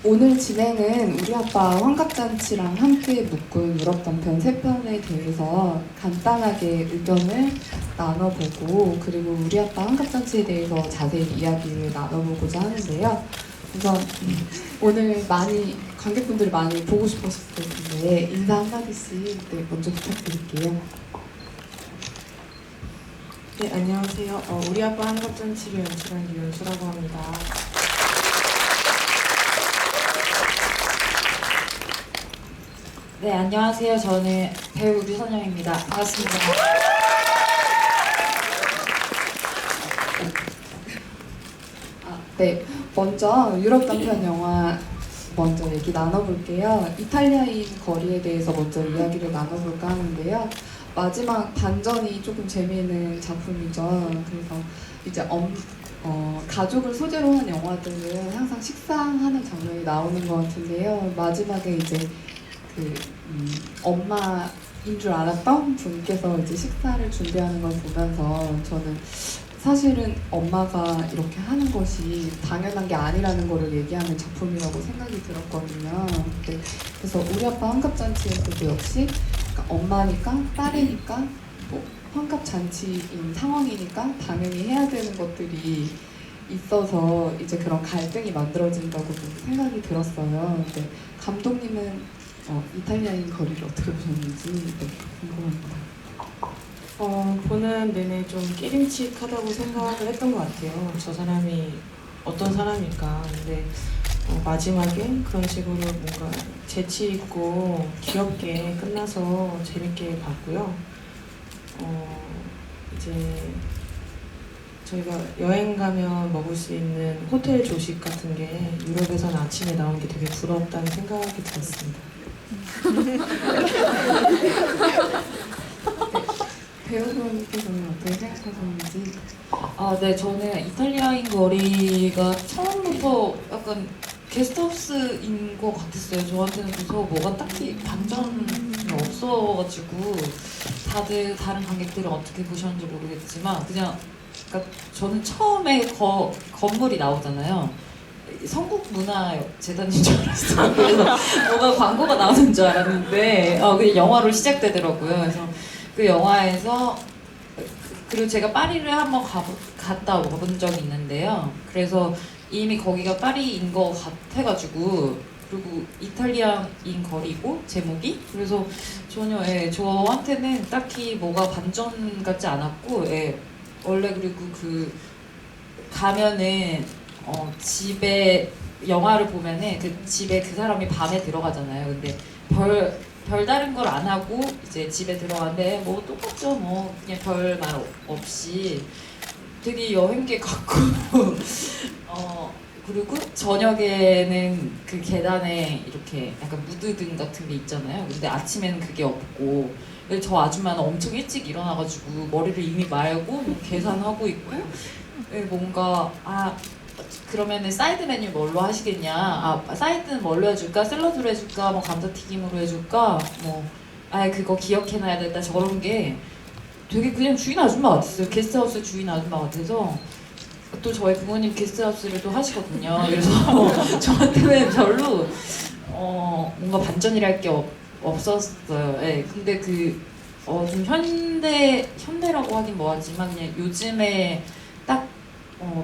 오늘 진행은 우리 아빠 환갑잔치랑 함께 묶은 유럽 단편 3편에 대해서 간단하게 의견을 나눠보고, 그리고 우리 아빠 환갑잔치에 대해서 자세히 이야기를 나눠보고자 하는데요. 우선 오늘 관객분들이 많이 보고 싶으셨을 텐데 인사 한마디씩 먼저 부탁드릴게요. 네, 안녕하세요. 우리 아빠 환갑잔치를 연출한 유연수라고 합니다. 네, 안녕하세요. 저는 배우 류선영입니다. 반갑습니다. 네, 먼저 유럽 단편 영화 먼저 얘기 나눠볼게요. 이탈리아인 거리에 대해서 먼저 이야기를 나눠볼까 하는데요. 마지막 반전이 조금 재미있는 작품이죠. 그래서 이제 가족을 소재로 한 영화들은 항상 식사하는 장면이 나오는 것 같은데요. 마지막에 이제 엄마인 줄 알았던 분께서 이제 식사를 준비하는 걸 보면서 저는 사실은 엄마가 이렇게 하는 것이 당연한 게 아니라는 거를 얘기하는 작품이라고 생각이 들었거든요. 그래서 우리 아빠 환갑잔치에서도 역시 엄마니까 딸이니까 뭐 환갑잔치인 상황이니까 당연히 해야 되는 것들이 있어서 이제 그런 갈등이 만들어진다고 생각이 들었어요. 근데 감독님은 이탈리아인 거리를 어떻게 보셨는지 궁금합니다. 보는 내내 좀 깨림칙하다고 생각을 했던 것 같아요. 저 사람이 어떤 사람일까. 근데 마지막에 그런 식으로 뭔가 재치 있고 귀엽게 끝나서 재밌게 봤고요. 이제 저희가 여행 가면 먹을 수 있는 호텔 조식 같은 게 유럽에서는 아침에 나오는 게 되게 부럽다는 생각이 들었습니다. 배우분께서는 어떻게 생각하셨는지? 네, 저는 이탈리아인 거리가 처음부터 약간 게스트하우스인 것 같았어요. 저한테는. 그래서 뭐가 딱히 반전이 없어가지고 다들 다른 관객들은 어떻게 보셨는지 모르겠지만 그러니까 저는 처음에 건물이 나오잖아요. 성국문화재단인 줄 알았어요. 그래서 뭐가 광고가 나오는 줄 알았는데 그냥 영화로 시작되더라고요. 그래서 그 영화에서 그리고 제가 파리를 한번 갔다 와본 적이 있는데요. 그래서 이미 거기가 파리인 것 같아가지고, 그리고 이탈리아인 거리고 제목이, 그래서 전혀 저한테는 딱히 뭐가 반전 같지 않았고, 원래 그리고 가면은 집에 영화를 보면은 그 집에 그 사람이 밤에 들어가잖아요. 근데 별다른 걸 안 하고 이제 집에 들어가는데 뭐 똑같죠. 뭐 그냥 별 말 없이 되게 여행객 같고 그리고 저녁에는 그 계단에 이렇게 약간 무드등 같은 게 있잖아요. 근데 아침에는 그게 없고, 저 아줌마는 엄청 일찍 일어나가지고 머리를 이미 말고 뭐 계산하고 있고, 뭔가 그러면은 사이드 메뉴 뭘로 하시겠냐? 사이드는 뭘로 해줄까? 샐러드로 해줄까? 뭐 감자튀김으로 해줄까? 그거 기억해놔야 된다. 저런 게 되게 그냥 주인 아줌마 같았어요. 게스트하우스 주인 아줌마 같아서. 또 저희 부모님 게스트하우스를 또 하시거든요. 그래서 저한테는 별로 뭔가 반전이랄 게 없었어요. 근데 좀 현대라고 하긴 뭐하지만 그냥 요즘에 딱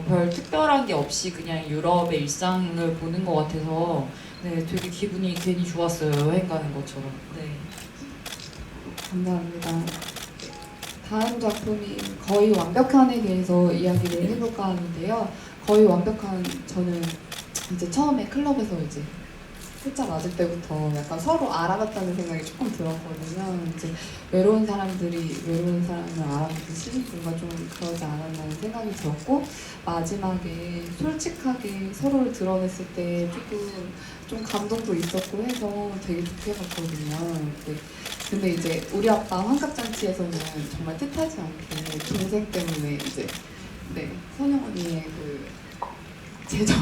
별 특별한 게 없이 그냥 유럽의 일상을 보는 것 같아서 되게 기분이 괜히 좋았어요. 여행 가는 것처럼. 네. 감사합니다. 다음 작품이 거의 완벽한에 대해서 이야기를 해볼까 하는데요. 거의 완벽한, 저는 이제 처음에 클럽에서 이제 살짝 맞을 때부터 약간 서로 알아봤다는 생각이 조금 들었거든요. 이제 외로운 사람들이 외로운 사람을 알아보듯이 뭔가 좀 그러지 않았나는 생각이 들었고, 마지막에 솔직하게 서로를 드러냈을 때 조금 좀 감동도 있었고 해서 되게 좋게 봤거든요. 근데 이제 우리 아빠 환갑잔치에서는 정말 뜻하지 않게 동생 때문에 이제 선영 언니의 재정,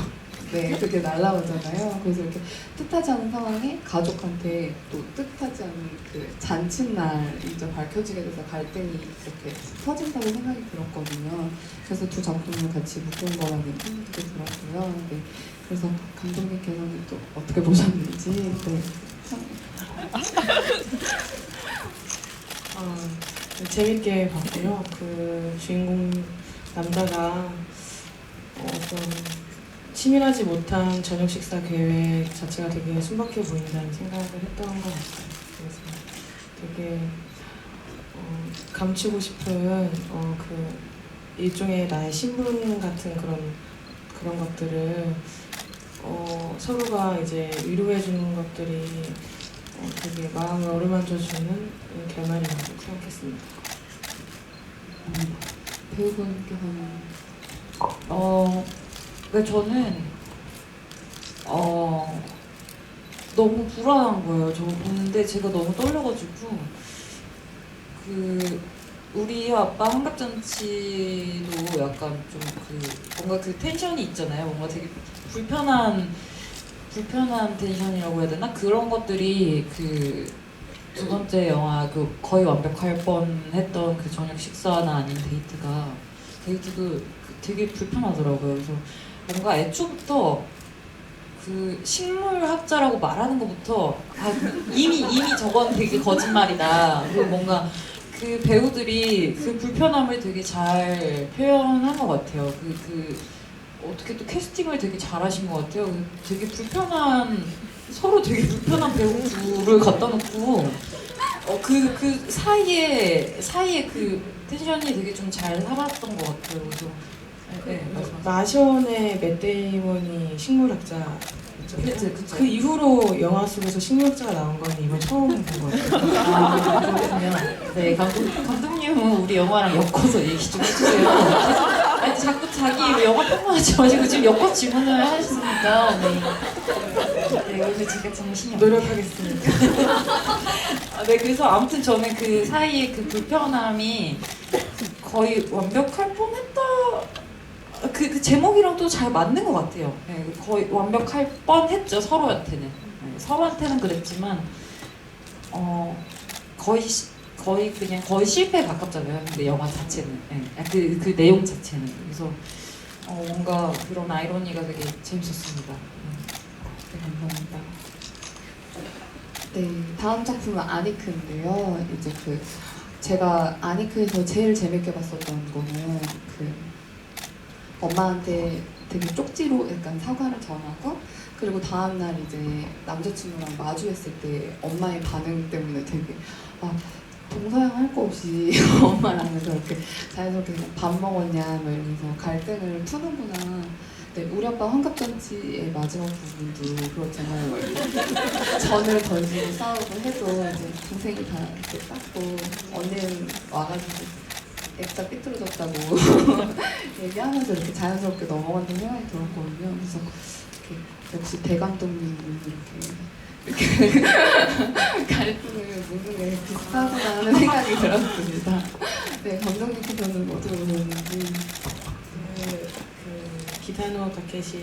되게 날라오잖아요. 그래서 이렇게 뜻하지 않은 상황에 가족한테 또 뜻하지 않은 그 잔칫날 이제 밝혀지게 돼서 갈등이 이렇게 터진다고 생각이 들었거든요. 그래서 두 작품을 같이 묶은 거라는 생각이 들었고요. 네. 그래서 감독님께서는 또 어떻게 보셨는지 네. 재밌게 봤고요. 그 주인공 남자가 좀 치밀하지 못한 저녁 식사 계획 자체가 되게 순박해 보인다는 생각을 했던 것 같아요. 그래서 되게 감추고 싶은 그 일종의 나의 신분 같은 그런 것들을 서로가 이제 위로해 주는 것들이 되게 마음을 어루만져 주는 결말이라고 생각했습니다. 배우분께서는 그러니까 저는 너무 불안한 거예요. 저 보는데 제가 너무 떨려가지고 그 우리 아빠 환갑잔치도 약간 좀 뭔가 그 텐션이 있잖아요. 뭔가 되게 불편한 텐션이라고 해야 되나? 그런 것들이 그 두 번째 영화 그 거의 완벽할 뻔했던 그 저녁 식사나 아닌 데이트도 되게 불편하더라고요. 그래서 뭔가 애초부터 그 식물학자라고 말하는 것부터 이미 저건 되게 거짓말이다. 그리고 뭔가 그 배우들이 그 불편함을 되게 잘 표현한 것 같아요. 어떻게 또 캐스팅을 되게 잘하신 것 같아요. 되게 서로 되게 불편한 배우를 갖다 놓고 그 사이에 그 텐션이 되게 좀 잘 살았던 것 같아요. 그래서 네, 말씀하세요. 마션의 맷 데이먼이 식물학자. 그쵸. 그 이후로 영화 속에서 식물학자가 나온 건 이번 처음 본 것 같아요. 그렇군요. 네, 감독님은 우리 영화랑 엮어서 얘기 좀 해주세요. 아니, 자꾸 자기 영화 평가하지 마시고 지금 엮어 질문을 하셨으니까. 네, 오늘 제가 정신이 없네요. 노력하겠습니다. 네, 그래서 아무튼 저는 그 사이에 그 불편함이 거의 완벽할 뻔했다. 그 제목이랑 또 잘 맞는 것 같아요. 네, 거의 완벽할 뻔했죠, 서로한테는. 네, 서로한테는 그랬지만 거의 실패에 가깝잖아요. 근데 영화 자체는, 네, 그 내용 자체는. 그래서 뭔가 그런 아이러니가 되게 재밌었습니다. 네, 감사합니다. 네, 다음 작품은 아니크인데요. 이제 제가 아니크에서 제일 재밌게 봤었던 거는 엄마한테 되게 쪽지로 약간 사과를 전하고 그리고 다음날 이제 남자친구랑 마주했을 때 엄마의 반응 때문에 되게 동서양 할 거 없이 엄마랑은 저렇게 자연스럽게 그냥 밥 먹었냐 뭐 이러면서 갈등을 푸는구나. 네, 우리 아빠 환갑잔치의 마지막 부분도 그렇잖아요. 뭐 이렇게 전을 던지고 싸우고 해도 이제 동생이 다 이렇게 닦고 언니는 와가지고 액자 삐뚤어졌다고 얘기하면서 이렇게 자연스럽게 넘어간다는 생각이 들었거든요. 그래서 역시 대감독님은 이렇게 갈등을 묻는 게 비슷하구나 하는 생각이 들었습니다. 네, 감독님께서는 어떻게 보셨는지. 기타노 다케시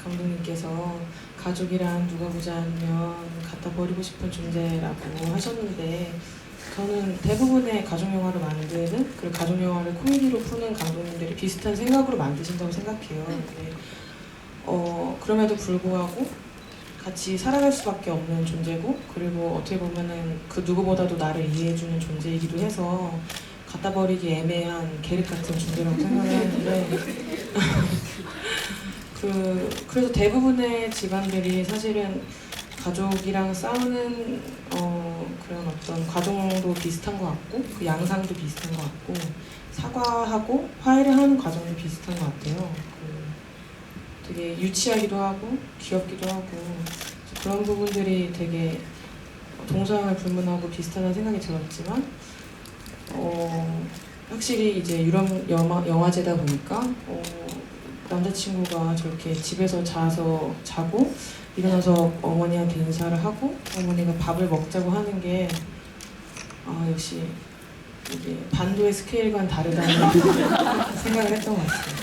감독님께서 가족이란 누가 보자면 갖다 버리고 싶은 존재라고 하셨는데 저는 대부분의 가족 영화를 만드는 그리고 가족 영화를 코미디로 푸는 감독님들이 비슷한 생각으로 만드신다고 생각해요. 근데 그럼에도 불구하고 같이 살아갈 수밖에 없는 존재고 그리고 어떻게 보면은 그 누구보다도 나를 이해해주는 존재이기도 해서 갖다 버리기 애매한 계륵 같은 존재라고 생각을 했는데 그래서 대부분의 집안들이 사실은 가족이랑 싸우는 그런 어떤 과정도 비슷한 것 같고 그 양상도 비슷한 것 같고 사과하고 화해를 하는 과정도 비슷한 것 같아요. 되게 유치하기도 하고 귀엽기도 하고 그런 부분들이 되게 동서양을 불문하고 비슷하다는 생각이 들었지만 확실히 이제 유럽 영화제다 보니까 남자친구가 저렇게 집에서 자고 일어나서 어머니한테 인사를 하고 어머니가 밥을 먹자고 하는 게 역시 이게 반도의 스케일과는 다르다는 생각을 했던 것 같아요.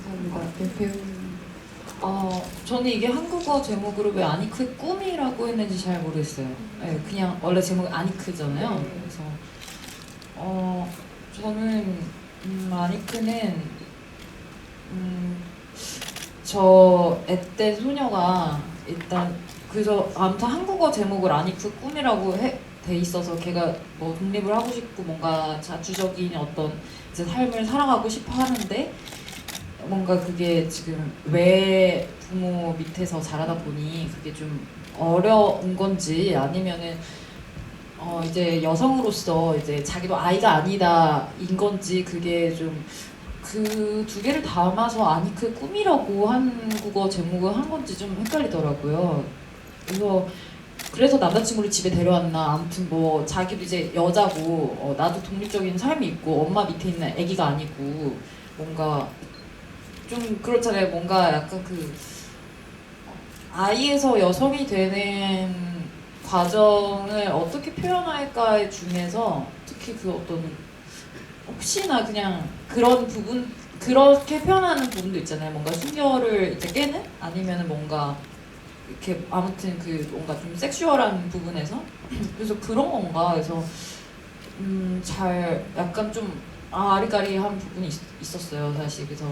그래서 감사합니다. 네, 배우님. 저는 이게 한국어 제목으로 왜 아니크의 꿈이라고 했는지 잘 모르겠어요. 네, 그냥 원래 제목이 아니크잖아요. 네. 그래서 저는 아니크는 저 앳된 소녀가 일단 그래서 아무튼 한국어 제목을 아니크 꿈이라고 돼 있어서 걔가 뭐 독립을 하고 싶고 뭔가 자주적인 어떤 이제 삶을 살아가고 싶어 하는데 뭔가 그게 지금 외 부모 밑에서 자라다 보니 그게 좀 어려운 건지 아니면은 이제 여성으로서 이제 자기도 아이가 아니다인 건지 그게 좀 그 두 개를 담아서 아니크의 꿈이라고 한국어 제목을 한 건지 좀 헷갈리더라고요. 그래서 남자친구를 집에 데려왔나 아무튼 뭐 자기도 이제 여자고 나도 독립적인 삶이 있고 엄마 밑에 있는 아기가 아니고 뭔가 좀 그렇잖아요. 뭔가 약간 그 아이에서 여성이 되는 과정을 어떻게 표현할까에 중에서 특히 그 어떤 혹시나 그냥 그런 부분 그렇게 표현하는 부분도 있잖아요. 뭔가 순결을 이제 깨는 아니면은 뭔가 이렇게 아무튼 그 뭔가 좀 섹슈얼한 부분에서 그래서 그런 건가 그래서 잘 약간 좀 아리까리한 부분이 있었어요 사실. 그래서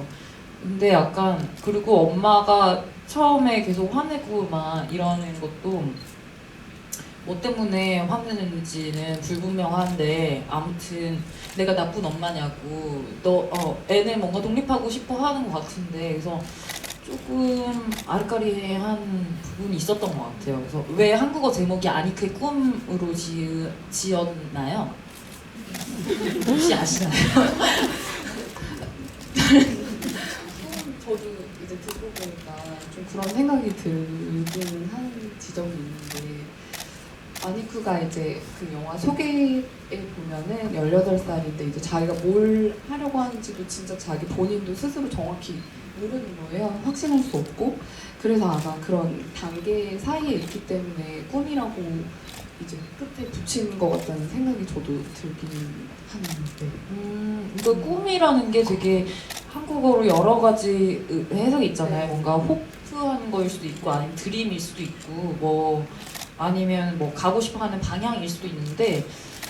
근데 약간 그리고 엄마가 처음에 계속 화내고 막 이러는 것도 뭐 때문에 화내는지는 불분명한데 아무튼 내가 나쁜 엄마냐고 애는 뭔가 독립하고 싶어 하는 것 같은데 그래서 조금 아리까리한 부분이 있었던 것 같아요. 그래서 왜 한국어 제목이 아니크의 꿈으로 지었나요? 혹시 아시나요? 저도 이제 듣고 보니까 좀 그런 생각이 들긴 한 지점이 있는데 아니쿠가 이제 그 영화 소개에 보면은 18살인데 이제 자기가 뭘 하려고 하는지도 진짜 자기 본인도 스스로 정확히 모르는 거예요. 확신할 수 없고 그래서 아마 그런 단계 사이에 있기 때문에 꿈이라고 이제 끝에 붙인 것 같다는 생각이 저도 들긴 하는데 이거 꿈이라는 게 되게 한국어로 여러 가지 해석이 있잖아요. 뭔가 호프하는 거일 수도 있고 아니면 드림일 수도 있고 뭐 아니면 뭐 가고 싶어하는 방향일 수도 있는데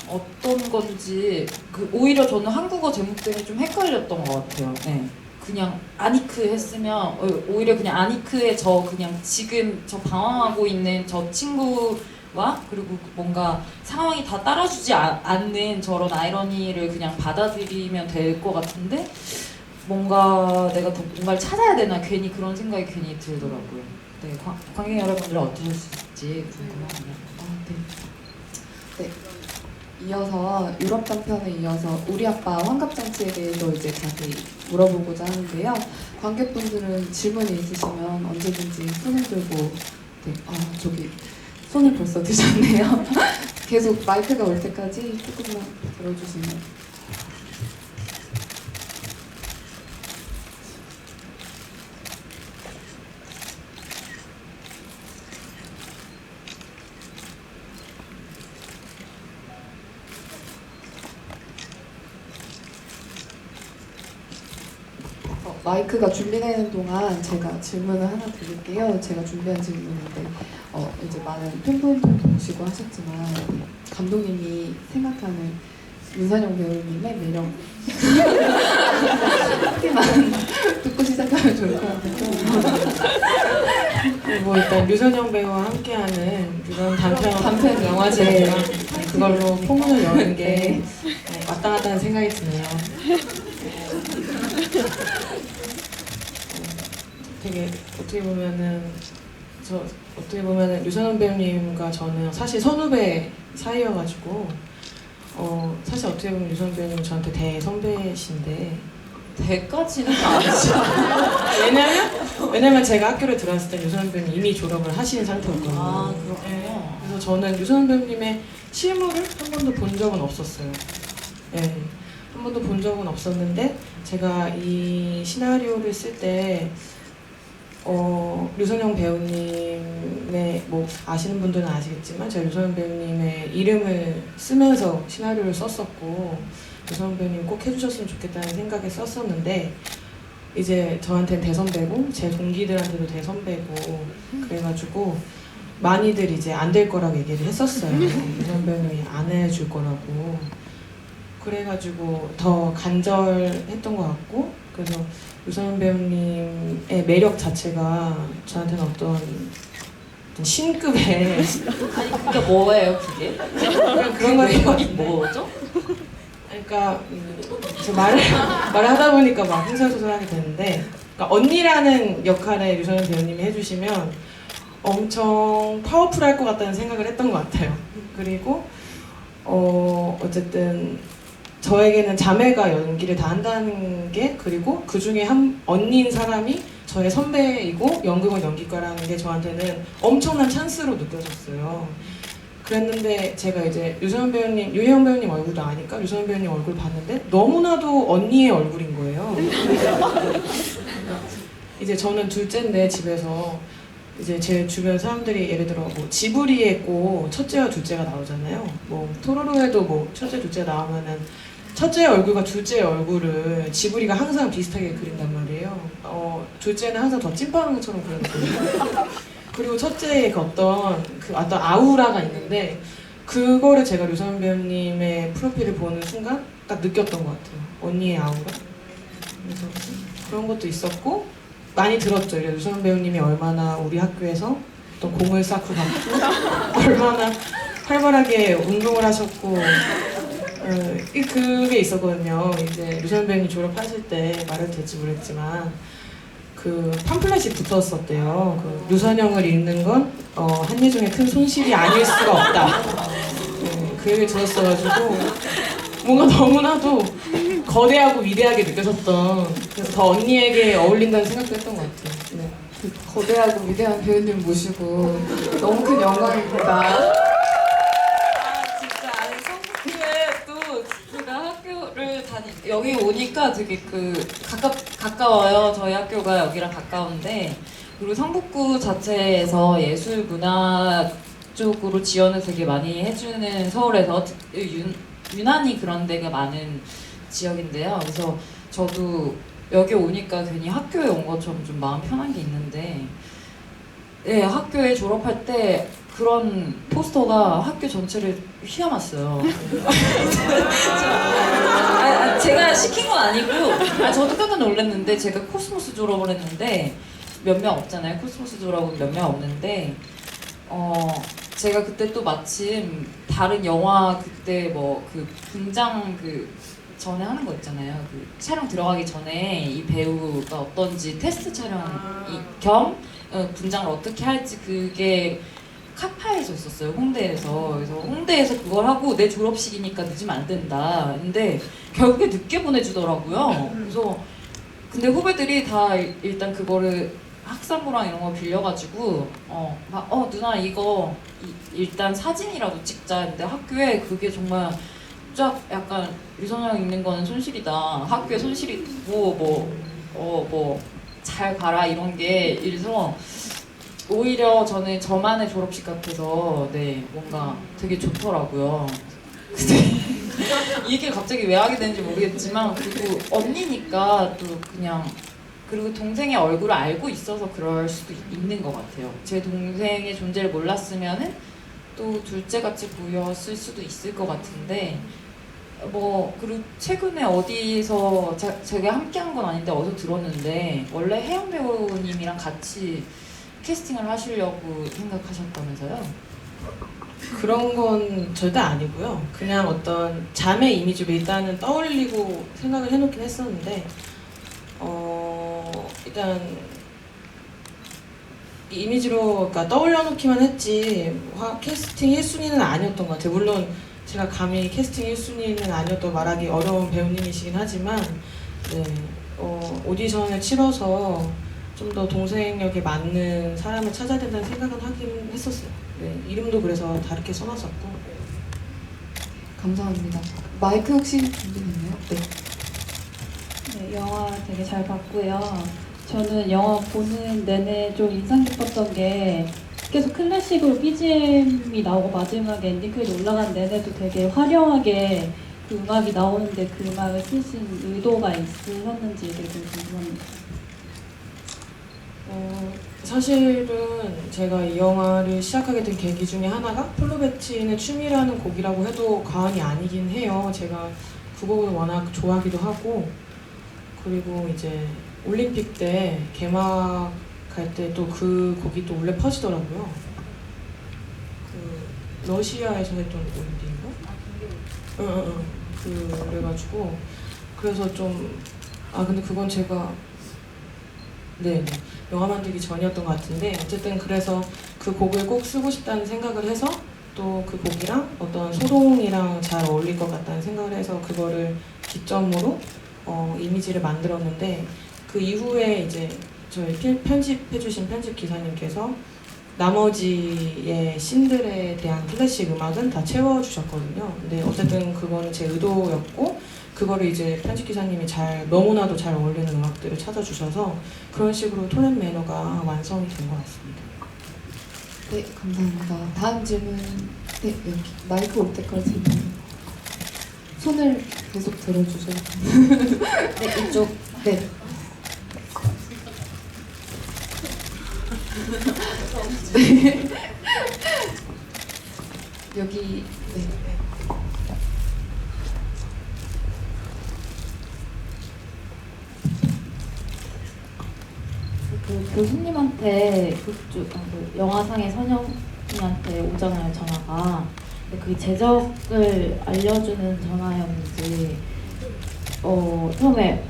어떤 건지 오히려 저는 한국어 제목 때문에 좀 헷갈렸던 것 같아요. 네. 그냥 아니크 했으면 오히려 그냥 아니크의 그냥 지금 저 방황하고 있는 저 친구와 그리고 뭔가 상황이 다 따라주지 않는 저런 아이러니를 그냥 받아들이면 될 것 같은데 뭔가 내가 더 뭔가를 찾아야 되나 괜히 그런 생각이 괜히 들더라고요. 네, 관객 여러분들은 어떠실지 궁금하네요. 네. 이어서 유럽 단편에 이어서 우리 아빠 환갑잔치에 대해서 이제 자세히 물어보고자 하는데요. 관객분들은 질문이 있으시면 언제든지 손을 들고 저기 손을 벌써 드셨네요. 계속 마이크가 올 때까지 조금만 들어주시면. 마이크가 준비되는 동안 제가 질문을 하나 드릴게요. 제가 준비한 질문인데 이제 많은 팬분들도 오시고 하셨지만 감독님이 생각하는 윤선영 배우님의 매력 한개만 듣고 시작하면 좋을 것 같아요. 뭐 일단 류선영 배우와 함께하는 이런 단편 영화제니까 그걸로 포문을 여는 게 마땅하다는 생각이 드네요. 되게 어떻게 보면은 류선영 배우님과 저는 사실 선후배 사이여가지고 사실 어떻게 보면 류선영 배우님은 저한테 대선배신데 대까지는 아니죠. 왜냐면 제가 학교를 들어왔을 때 류선영 배우님 이미 졸업을 하신 상태였거든요. 아 그렇군요. 네. 그래서 저는 류선영 배우님의 실물을 한 번도 본 적은 없었어요. 네. 한 번도 본 적은 없었는데 제가 이 시나리오를 쓸 때 류선영 배우님의 뭐 아시는 분들은 아시겠지만 제가 류선영 배우님의 이름을 쓰면서 시나리오를 썼었고 류선영 배우님 꼭 해주셨으면 좋겠다는 생각에 썼었는데 이제 저한테는 대선배고 제 동기들한테도 대선배고 그래가지고 많이들 이제 안 될 거라고 얘기를 했었어요. 유선 배우님이 안 해줄 거라고. 그래가지고 더 간절했던 것 같고, 그래서 유선 배우님의 매력 자체가 저한테는 어떤 신급의 아니 그게 뭐예요 그게? 그런 거예요. 매력이 뭐죠? 그러니까 저 말을 하다 보니까 막 흥설수설하게 되는데, 그러니까 언니라는 역할을 유선 배우님이 해주시면 엄청 파워풀할 것 같다는 생각을 했던 것 같아요. 그리고 어쨌든 저에게는 자매가 연기를 다 한다는 게, 그리고 그 중에 한 언니인 사람이 저의 선배이고 연극은 연기과라는 게 저한테는 엄청난 찬스로 느껴졌어요. 그랬는데 제가 이제 유혜원 배우님 얼굴도 아니까 유혜원 배우님 얼굴 봤는데 너무나도 언니의 얼굴인 거예요. 이제 저는 둘째인데 집에서 이제 제 주변 사람들이 예를 들어 뭐 지브리에 꼭 첫째와 둘째가 나오잖아요. 뭐 토로로에도 뭐 첫째, 둘째 나오면은 첫째의 얼굴과 둘째의 얼굴을 지브리가 항상 비슷하게 그린단 말이에요. 둘째는 항상 더 찐빠른 것처럼 그려놓거든요. 그리고 첫째의 그 어떤 아우라가 있는데, 그거를 제가 류선 배우님의 프로필을 보는 순간 딱 느꼈던 것 같아요. 언니의 아우라. 그래서 그런 것도 있었고, 많이 들었죠. 류선 배우님이 얼마나 우리 학교에서 또 공을 쌓고 갔고 얼마나 활발하게 운동을 하셨고, 그게 있었거든요. 이제 류선 배우님 졸업하실 때 말을 될지 모르겠지만 그 팜플렛이 붙었었대요. 그 류선영을 읽는 건 한예종의 큰 손실이 아닐 수가 없다. 그 얘기를 들었어가지고 뭔가 너무나도 거대하고 위대하게 느껴졌던, 그래서 더 언니에게 어울린다는 생각도 했던 것 같아요. 네. 거대하고 위대한 배우님 모시고 너무 큰 영광입니다. 진짜 아니 성북교회 또 제가 학교를 여기 오니까 되게 가까워요. 저희 학교가 여기랑 가까운데, 그리고 성북구 자체에서 예술 문화 쪽으로 지원을 되게 많이 해주는, 서울에서 유난히 그런 데가 많은 지역인데요. 그래서 저도 여기 오니까 괜히 학교에 온 것처럼 좀 마음 편한 게 있는데, 네, 학교에 졸업할 때 그런 포스터가 학교 전체를 휘감았어요. 제가 시킨 건 아니고, 저도 깜짝 놀랐는데, 제가 코스모스 졸업을 했는데 몇 명 없잖아요. 코스모스 졸업은 몇 명 없는데, 제가 그때 또 마침 다른 영화 그때 뭐 그 분장 전에 하는 거 있잖아요. 그 촬영 들어가기 전에 이 배우가 어떤지 테스트 촬영 겸 분장을 어떻게 할지, 그게 카파에서 있었어요. 홍대에서. 그래서 홍대에서 그걸 하고 내 졸업식이니까 늦으면 안 된다. 근데 결국에 늦게 보내주더라고요. 그래서 근데 후배들이 다 일단 그거를 학사모랑 이런 거 빌려가지고 누나 이거 일단 사진이라도 찍자. 근데 학교에 그게 정말 쫙 약간 류선영 읽는 거는 손실이다. 학교에 손실이고 뭐 잘 가라 이런 게, 이래서 오히려 저는 저만의 졸업식 같아서 뭔가 되게 좋더라고요. 근데 이게 갑자기 왜 하게 되는지 모르겠지만, 그리고 언니니까 또 그냥, 그리고 동생의 얼굴을 알고 있어서 그럴 수도 있는 것 같아요. 제 동생의 존재를 몰랐으면은 또 둘째같이 보였을 수도 있을 것 같은데, 그리고 최근에 어디서 제가 함께한 건 아닌데 어디서 들었는데, 원래 혜영 배우님이랑 같이 캐스팅을 하시려고 생각하셨다면서요? 그런 건 절대 아니고요. 그냥 어떤 자매 이미지로 일단은 떠올리고 생각을 해놓긴 했었는데, 일단 이 이미지로 떠올려놓기만 했지 캐스팅 1순위는 아니었던 것 같아요. 물론 제가 감히 캐스팅 1순위는 아니었다고 말하기 어려운 배우님이시긴 하지만, 오디션을 치러서 좀 더 동생 역에 맞는 사람을 찾아야 된다는 생각은 하긴 했었어요. 이름도 그래서 다르게 써놨었고. 감사합니다. 마이크 혹시 준비됐나요? 네. 네, 영화 되게 잘 봤고요. 저는 영화 보는 내내 좀 인상 깊었던 게, 계속 클래식으로 BGM이 나오고 마지막에 엔딩 크레딧 올라간 내내도 되게 화려하게 그 음악이 나오는데 그 음악을 쓰신 의도가 있으셨는지에 대해서 궁금합니다. 사실은 제가 이 영화를 시작하게 된 계기 중에 하나가 플로베치의 춤이라는 곡이라고 해도 과언이 아니긴 해요. 제가 그 곡을 워낙 좋아하기도 하고, 그리고 이제 올림픽 때 개막할 때 또 그 곡이 또 원래 퍼지더라고요. 그 러시아에서 했던 올림픽인가? 그래가지고 그래서 좀 근데 그건 제가 네, 영화 만들기 전이었던 것 같은데, 어쨌든 그래서 그 곡을 꼭 쓰고 싶다는 생각을 해서 또 그 곡이랑 어떤 소동이랑 잘 어울릴 것 같다는 생각을 해서 그거를 기점으로 이미지를 만들었는데, 그 이후에 이제 저희 편집해주신 편집 기사님께서 나머지의 씬들에 대한 클래식 음악은 다 채워주셨거든요. 근데 어쨌든 그거는 제 의도였고, 그거를 이제 편집 기사님이 너무나도 잘 어울리는 음악들을 찾아주셔서 그런 식으로 톤 앤 매너가 완성이 된 것 같습니다. 네, 감사합니다. 다음 질문. 네, 여기 마이크 올 때까지 손을 계속 들어주세요. 네, 이쪽. 네. 네. 여기. 네. 그 교수님한테 그 영화상의 선영님한테 오잖아요, 전화가. 근데 그게 제적을 알려주는 전화였는지 처음에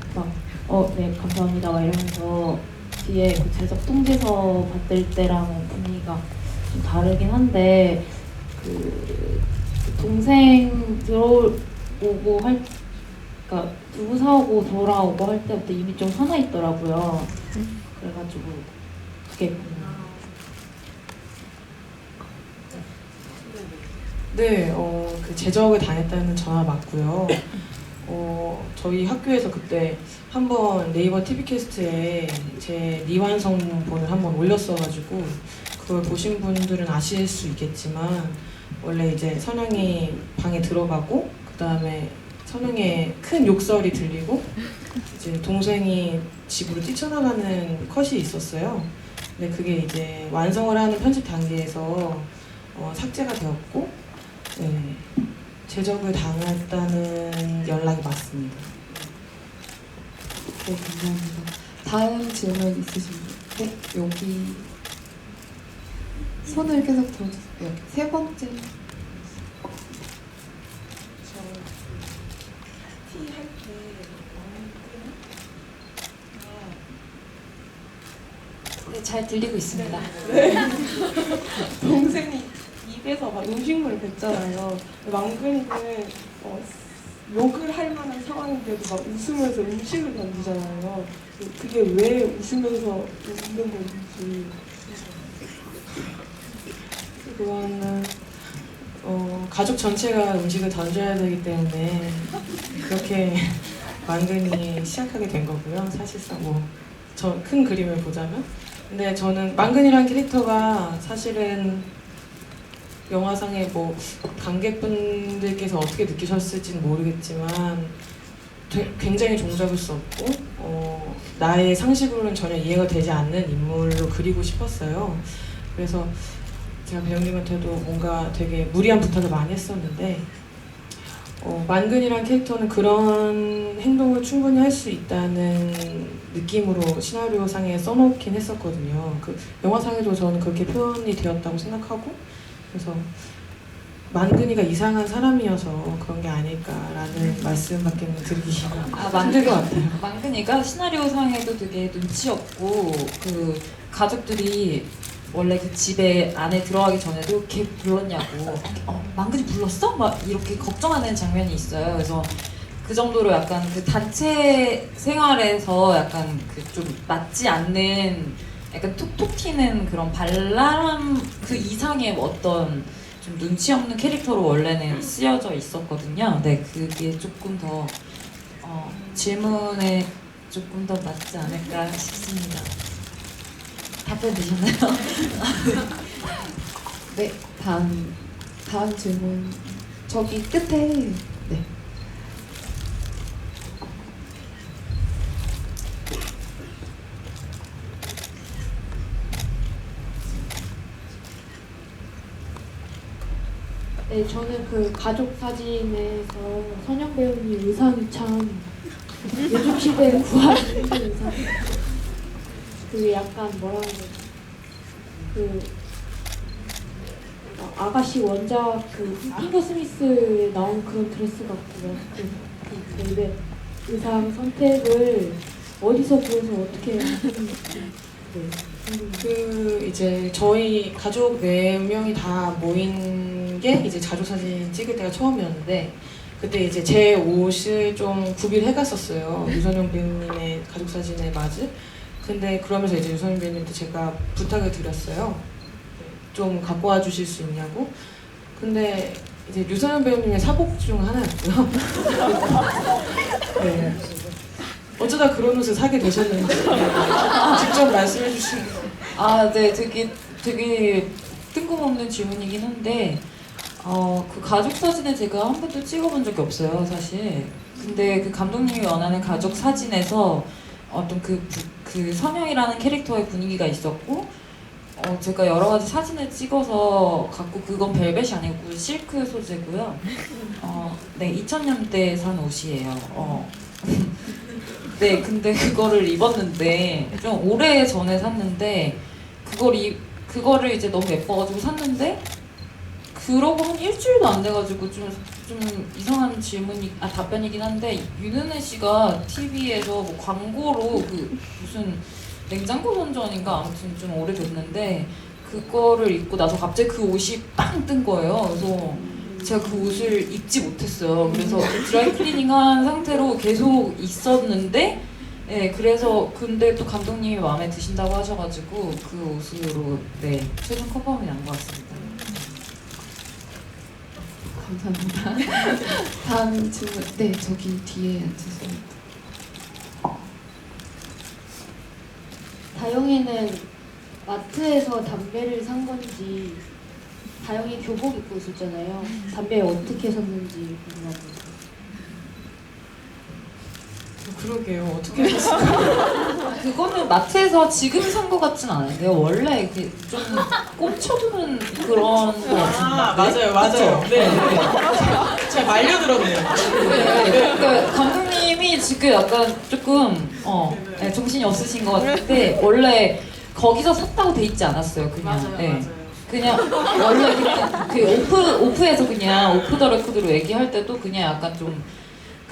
네 감사합니다 막 이러면서 뒤에 그 제적 통지서 받을 때랑은 분위기가 좀 다르긴 한데, 그 동생 들어오고 그러니까 두부 사오고 돌아오고 할 때부터 이미 좀 화나 있더라고요. 그래가지고 그게 궁금해요. 네, 그 제적을 당했다는 전화 맞고요. 저희 학교에서 그때 한번 네이버 TV 캐스트에 제 미완성본을 한번 올렸어가지고 그걸 보신 분들은 아실 수 있겠지만, 원래 이제 선영이 방에 들어가고 그 다음에 선영의 큰 욕설이 들리고 이제 동생이 집으로 뛰쳐나가는 컷이 있었어요. 근데 그게 이제 완성을 하는 편집 단계에서 삭제가 되었고, 네, 제적을 당했다는 연락이 맞습니다. 네, 감사합니다. 다음 질문 있으신 분? 네, 여기 손을 계속 들어주세요. 여기 세 번째. 네, 잘 들리고 있습니다. 동생이 입에서 막 음식물을 뱉잖아요. 망근이는 욕을 할 만한 상황인데도 막 웃으면서 음식을 던지잖아요. 그게 왜 웃으면서 웃는 건지. 그거는 가족 전체가 음식을 던져야 되기 때문에 그렇게 망근이 시작하게 된 거고요. 사실상 저 큰 그림을 보자면, 근데 저는 망근이라는 캐릭터가 사실은 영화상의 관객분들께서 어떻게 느끼셨을지는 모르겠지만 굉장히 종잡을 수 없고 나의 상식으로는 전혀 이해가 되지 않는 인물로 그리고 싶었어요. 그래서 제가 배우님한테도 뭔가 되게 무리한 부탁을 많이 했었는데, 만근이라는 캐릭터는 그런 행동을 충분히 할 수 있다는 느낌으로 시나리오상에 써놓긴 했었거든요. 그 영화상에도 저는 그렇게 표현이 되었다고 생각하고, 그래서 만근이가 이상한 사람이어서 그런 게 아닐까라는 말씀밖에 드리기 힘들 것 같아요. 망근이가 시나리오 상에도 되게 눈치 없고, 그 가족들이 원래 그 집에 안에 들어가기 전에도 걔 불렀냐고, 망근이 불렀어? 막 이렇게 걱정하는 장면이 있어요. 그래서 그 정도로 약간 그 단체 생활에서 약간 그 좀 맞지 않는, 약간 톡톡 튀는 그런 발랄함 그 이상의 어떤 좀 눈치 없는 캐릭터로 원래는 쓰여져 있었거든요. 네, 그게 조금 더 질문에 조금 더 맞지 않을까 싶습니다. 답변 되셨나요? 네, 다음 질문. 저기 끝에. 네. 네, 저는 그 가족 사진에서 선영 배우님 의상이 참 요즘 시대에 구하기 힘든 의상. 그 약간 뭐라 해야 되지? 그 아가씨 원작 그 핑거 스미스에 나온 그런 드레스 같고요. 그 벨벳 의상 선택을 어디서 구해서 어떻게 하셨는지. 네. 그 이제 저희 가족 4명이 다 모인 게 이제 가족 사진 찍을 때가 처음이었는데 그때 이제 제 옷을 좀 구비를 해갔었어요. 유선영 배우님의 가족 사진에 맞을. 근데 그러면서 이제 유선영 배우님한테 제가 부탁을 드렸어요. 좀 갖고 와 주실 수 있냐고. 근데 이제 유선영 배우님의 사복 중 하나였고요. 네. 어쩌다 그런 옷을 사게 되셨는지 직접 말씀해 주시면. 아, 네, 되게 뜬금없는 질문이긴 한데, 그 가족 사진을 제가 한 번도 찍어본 적이 없어요, 사실. 근데 그 감독님이 원하는 가족 사진에서 어떤 그 선영이라는 캐릭터의 분위기가 있었고, 제가 여러 가지 사진을 찍어서 갖고 그건 벨벳이 아니고 실크 소재고요. 네, 2000년대에 산 옷이에요. 네, 근데 그거를 입었는데 좀 오래 전에 샀는데 그거를 이제 너무 예뻐가지고 샀는데 그러고 한 일주일도 안 돼가지고 좀 이상한 답변이긴 한데 윤은혜 씨가 TV에서 뭐 광고로 그 무슨 냉장고 선전인가 아무튼 좀 오래됐는데 그거를 입고 나서 갑자기 그 옷이 빵 뜬 거예요. 그래서 제가 그 옷을 입지 못했어요. 그래서 드라이클리닝한 상태로 계속 있었는데, 네, 그래서 근데 또 감독님이 마음에 드신다고 하셔가지고 그 옷으로 네 최종 커버음이 난 것 같습니다. 감사합니다. 다음 질문. 네, 저기 뒤에 앉으세요. 다영이는 마트에서 담배를 산 건지 다영이 교복 입고 있었잖아요. 담배 어떻게 샀는지 궁금하고. 그러게요. 어떻게 하셨을까? 그거는 마트에서 지금 산 것 같진 않은데요. 원래 이렇게 좀 꽂혀두는 그런 거 같은데. 맞아요. 그쵸? 네. 제가 말려들었네요. 네, 그러니까 감독님이 지금 약간 조금 네, 정신이 없으신 것 같은데 원래 거기서 샀다고 돼 있지 않았어요. 그냥. 네. 그냥 원래 그냥 그 오프에서 그냥 오프 더 레코드로 얘기할 때도 그냥 약간 좀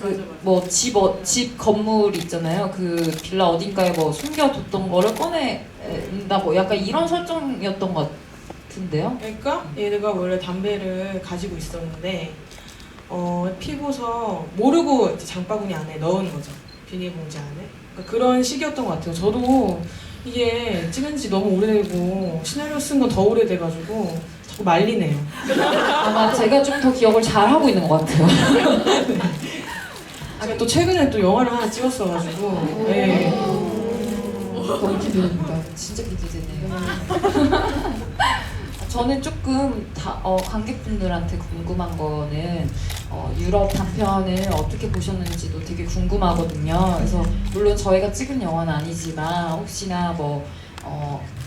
그 뭐 집 건물 있잖아요. 그 빌라 어딘가에 뭐 숨겨뒀던 거를 꺼낸다 뭐 약간 이런 설정이었던 것 같은데요. 그러니까 얘가 원래 담배를 가지고 있었는데 피고서 모르고 이제 장바구니 안에 넣은 거죠. 비닐봉지 안에. 그러니까 그런 식이었던 것 같아요. 저도 이게 찍은 지 너무 오래되고 시나리오 쓴 건 더 오래돼가지고 자꾸 말리네요. 아마 제가 좀 더 기억을 잘 하고 있는 것 같아요. 제가 또 최근에 또 영화를 하나 찍었어가지고. 네. 너무 기대됩니다. 진짜 기대되네요. 저는 조금 관객분들한테 궁금한 거는 유럽 단편을 어떻게 보셨는지도 되게 궁금하거든요. 그래서 물론 저희가 찍은 영화는 아니지만 혹시나 뭐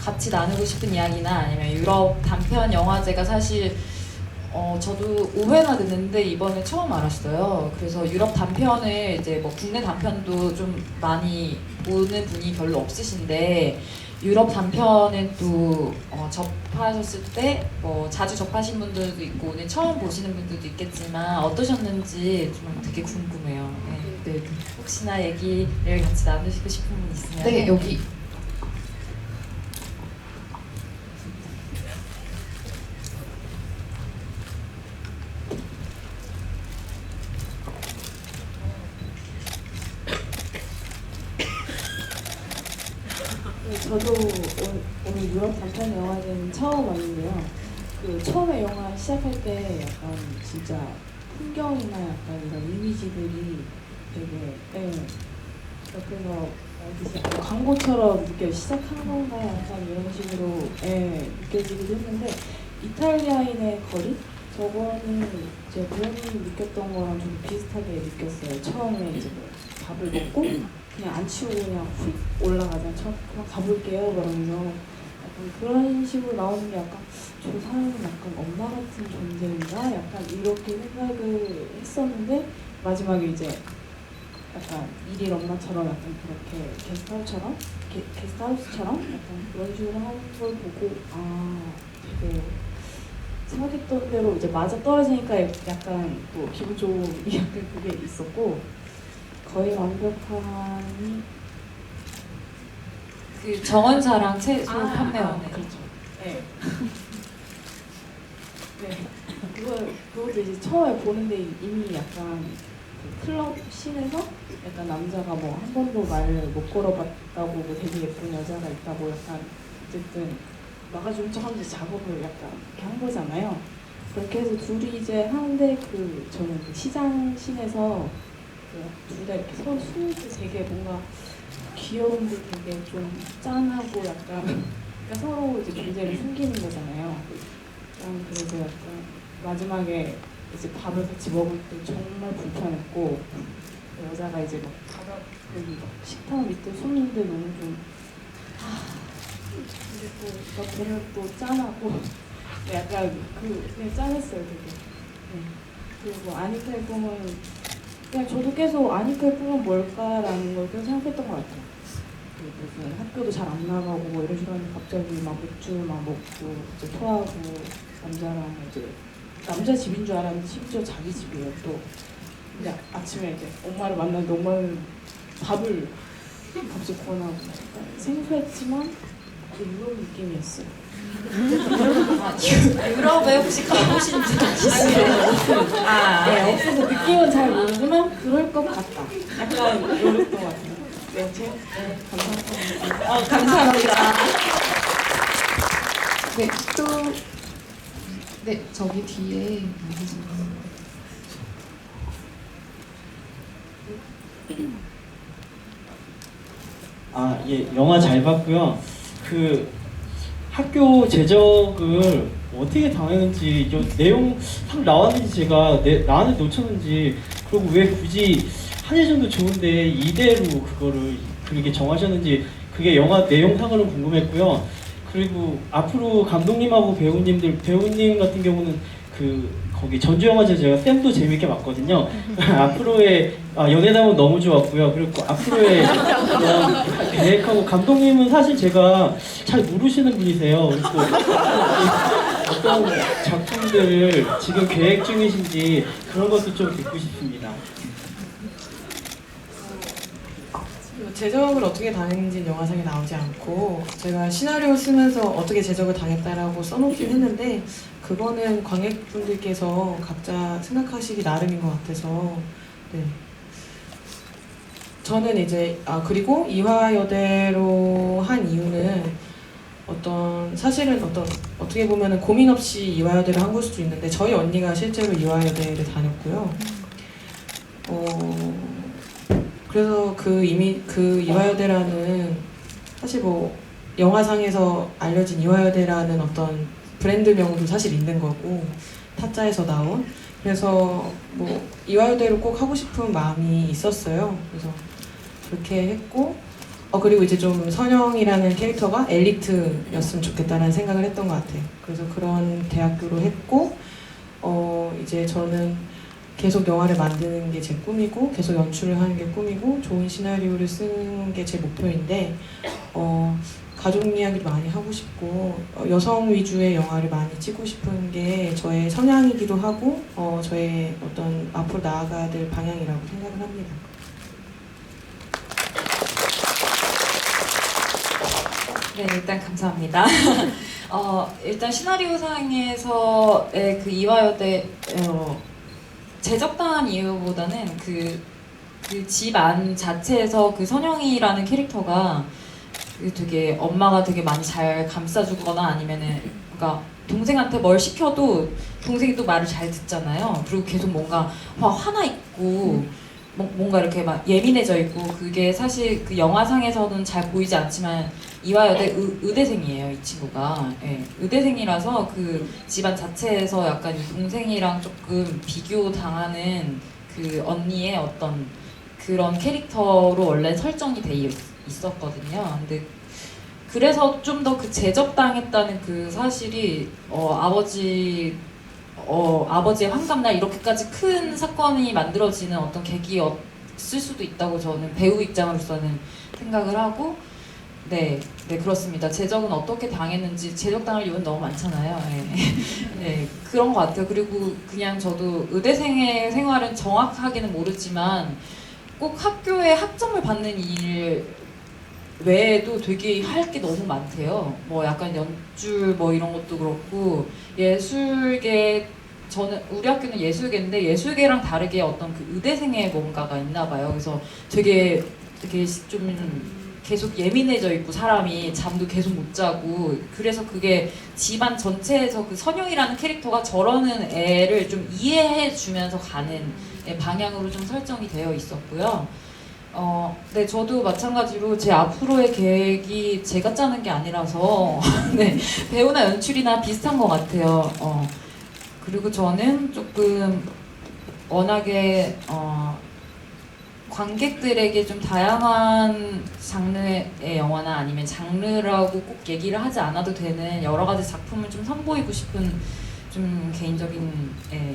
같이 나누고 싶은 이야기나 아니면 유럽 단편 영화제가 사실 저도 5회나 됐는데 이번에 처음 알았어요. 그래서 유럽 단편을 이제 뭐 국내 단편도 좀 많이 보는 분이 별로 없으신데 유럽 단편은 또 접하셨을 때 뭐 자주 접하신 분들도 있고 오늘 처음 보시는 분들도 있겠지만 어떠셨는지 좀 되게 궁금해요. 네. 네, 혹시나 얘기를 같이 나누시고 싶은 분 있으면 네, 여기. 저도 오늘 유럽 단편 영화제는 처음 왔는데요. 그 처음에 영화 시작할 때 약간 진짜 풍경이나 약간 이런 이미지들이 되게 그래서 약간 광고처럼 시작한 건가 약간 이런 식으로 느껴지기도 했는데 이탈리아인의 거리? 저거는 제 배우님이 느꼈던 거랑 좀 비슷하게 느꼈어요. 처음에 이제 뭐 밥을 먹고 그냥 안 치우고 그냥 휙 올라가자. 그냥 가볼게요. 그러면서 약간 그런 식으로 나오는 게 약간 저 사람은 약간 엄마 같은 존재인가? 약간 이렇게 생각을 했었는데 마지막에 이제 약간 일일 엄마처럼 약간 그렇게 게스트하우스처럼 약간 그런 식으로 하는 걸 보고 아 되게 생각했던 대로 이제 맞아 떨어지니까 약간 또 기분 좋은 약간 그게 있었고 거의 완벽한이 그 정원사랑 채소 판매원. 그렇죠. 네. 네. 그것도 이제 처음에 보는데 이미 약간 그 클럽 씬에서 약간 남자가 뭐 한 번도 말을 못 걸어봤다고 뭐 되게 예쁜 여자가 있다고 약간 어쨌든 막아주는 척하면서 작업을 약간 이렇게 한 거잖아요. 그렇게 해서 둘이 이제 하는데 그 저는 그 시장 씬에서 둘 다 이렇게 서로 숨을 때 되게 뭔가 귀여운데 되게 좀 짠하고 약간 그러니까 서로 이제 존재를 숨기는 거잖아요. 그래서 약간 마지막에 이제 밥을 같이 먹을 때 정말 불편했고 여자가 이제 막 바닥 여기 막 식탁 밑에 숨는데 너무 좀 근데 또 막 보면 또 짠하고 약간 그냥 짠했어요 되게. 네. 그리고 아니카의 꿈은 그냥 저도 계속 아니카의 꿈은 뭘까라는 걸 계속 생각했던 것 같아요. 그 무슨 학교도 잘 안 나가고 뭐 이런 식으로 하는데 갑자기 막 맥주 막 먹고 이제 토하고 남자랑 이제 남자 집인 줄 알았는데 심지어 자기 집이에요 또. 근데 아침에 이제 엄마를 만났는데 엄마는 밥을 갑자기 권하고 약간 생소했지만 유럽 느낌이었어요. 유럽에 혹시 가보신 적 있으세요? 네, 없어서 느낌은 잘 모르지만 그럴 것 같다. 약간 이랬던 것 같아요. 네, 감사합니다. 감사합니다. 네, 또, 네, 저기 뒤에 나가시면. 아, 예, 영화 잘 봤고요. 그 학교 제적을 어떻게 당했는지, 내용 딱 나왔는지 제가 나한테 놓쳤는지, 그리고 왜 굳이 한예종도 좋은데 이대로 그거를 그렇게 정하셨는지 그게 영화 내용상으로는 궁금했고요. 그리고 앞으로 감독님하고 배우님 같은 경우는 거기 전주영화제 제가 쌤도 재밌게 봤거든요. 앞으로의 연애담은 너무 좋았고요. 그리고 앞으로의 계획하고 감독님은 사실 제가 잘 모르시는 분이세요. 그리고 어떤 작품들을 지금 계획 중이신지 그런 것도 좀 듣고 싶습니다. 제적을 어떻게 당했는지는 영화상에 나오지 않고 제가 시나리오 쓰면서 어떻게 제적을 당했다라고 써놓긴 했는데 그거는 관객분들께서 각자 생각하시기 나름인 것 같아서 네. 저는 이제 그리고 이화여대로 한 이유는 사실은 어떻게 보면은 고민 없이 이화여대를 한 걸 수도 있는데 저희 언니가 실제로 이화여대를 다녔고요. 그래서 그 이화여대라는 사실 뭐 영화상에서 알려진 이화여대라는 어떤 브랜드명도 사실 있는 거고 타짜에서 나온 그래서 뭐 이화여대로 꼭 하고 싶은 마음이 있었어요. 그래서 그렇게 했고 그리고 이제 좀 선영이라는 캐릭터가 엘리트였으면 좋겠다라는 생각을 했던 것 같아요. 그래서 그런 대학교로 했고 이제 저는 계속 영화를 만드는 게 제 꿈이고 계속 연출을 하는 게 꿈이고 좋은 시나리오를 쓰는 게 제 목표인데 가족 이야기도 많이 하고 싶고 여성 위주의 영화를 많이 찍고 싶은 게 저의 성향이기도 하고 저의 어떤 앞으로 나아가야 될 방향이라고 생각을 합니다. 네, 일단 감사합니다. 일단 시나리오상에서의 그 이화여대 제적당한 이유보다는 그 집 안 자체에서 그 선영이라는 캐릭터가 되게 엄마가 되게 많이 잘 감싸주거나 아니면은 그러니까 동생한테 뭘 시켜도 동생이 또 말을 잘 듣잖아요. 그리고 계속 뭔가 화나 있고 뭔가 이렇게 막 예민해져 있고 그게 사실 그 영화상에서는 잘 보이지 않지만 이화여대 의대생이에요, 이 친구가. 예, 의대생이라서 그 집안 자체에서 약간 이 동생이랑 조금 비교 당하는 그 언니의 어떤 그런 캐릭터로 원래 설정이 돼 있었거든요. 근데 그래서 좀 더 그 제적당했다는 그 사실이 아버지의 환갑날 이렇게까지 큰 사건이 만들어지는 어떤 계기였을 수도 있다고 저는 배우 입장으로서는 생각을 하고 네 그렇습니다. 제적은 어떻게 당했는지 제적당할 이유는 너무 많잖아요. 네, 그런 것 같아요. 그리고 그냥 저도 의대생의 생활은 정확하게는 모르지만 꼭 학교에 학점을 받는 일 외에도 되게 할 게 너무 많대요. 뭐 약간 연출 뭐 이런 것도 그렇고 예술계 저는 우리 학교는 예술계인데 예술계랑 다르게 어떤 그 의대생의 뭔가가 있나 봐요. 그래서 되게 좀 계속 예민해져 있고 사람이 잠도 계속 못 자고 그래서 그게 집안 전체에서 그 선영이라는 캐릭터가 저러는 애를 좀 이해해 주면서 가는 방향으로 좀 설정이 되어 있었고요. 네, 저도 마찬가지로 제 앞으로의 계획이 제가 짜는 게 아니라서 네, 배우나 연출이나 비슷한 것 같아요. 그리고 저는 조금 워낙에 관객들에게 좀 다양한 장르의 영화나 아니면 장르라고 꼭 얘기를 하지 않아도 되는 여러 가지 작품을 좀 선보이고 싶은 좀 개인적인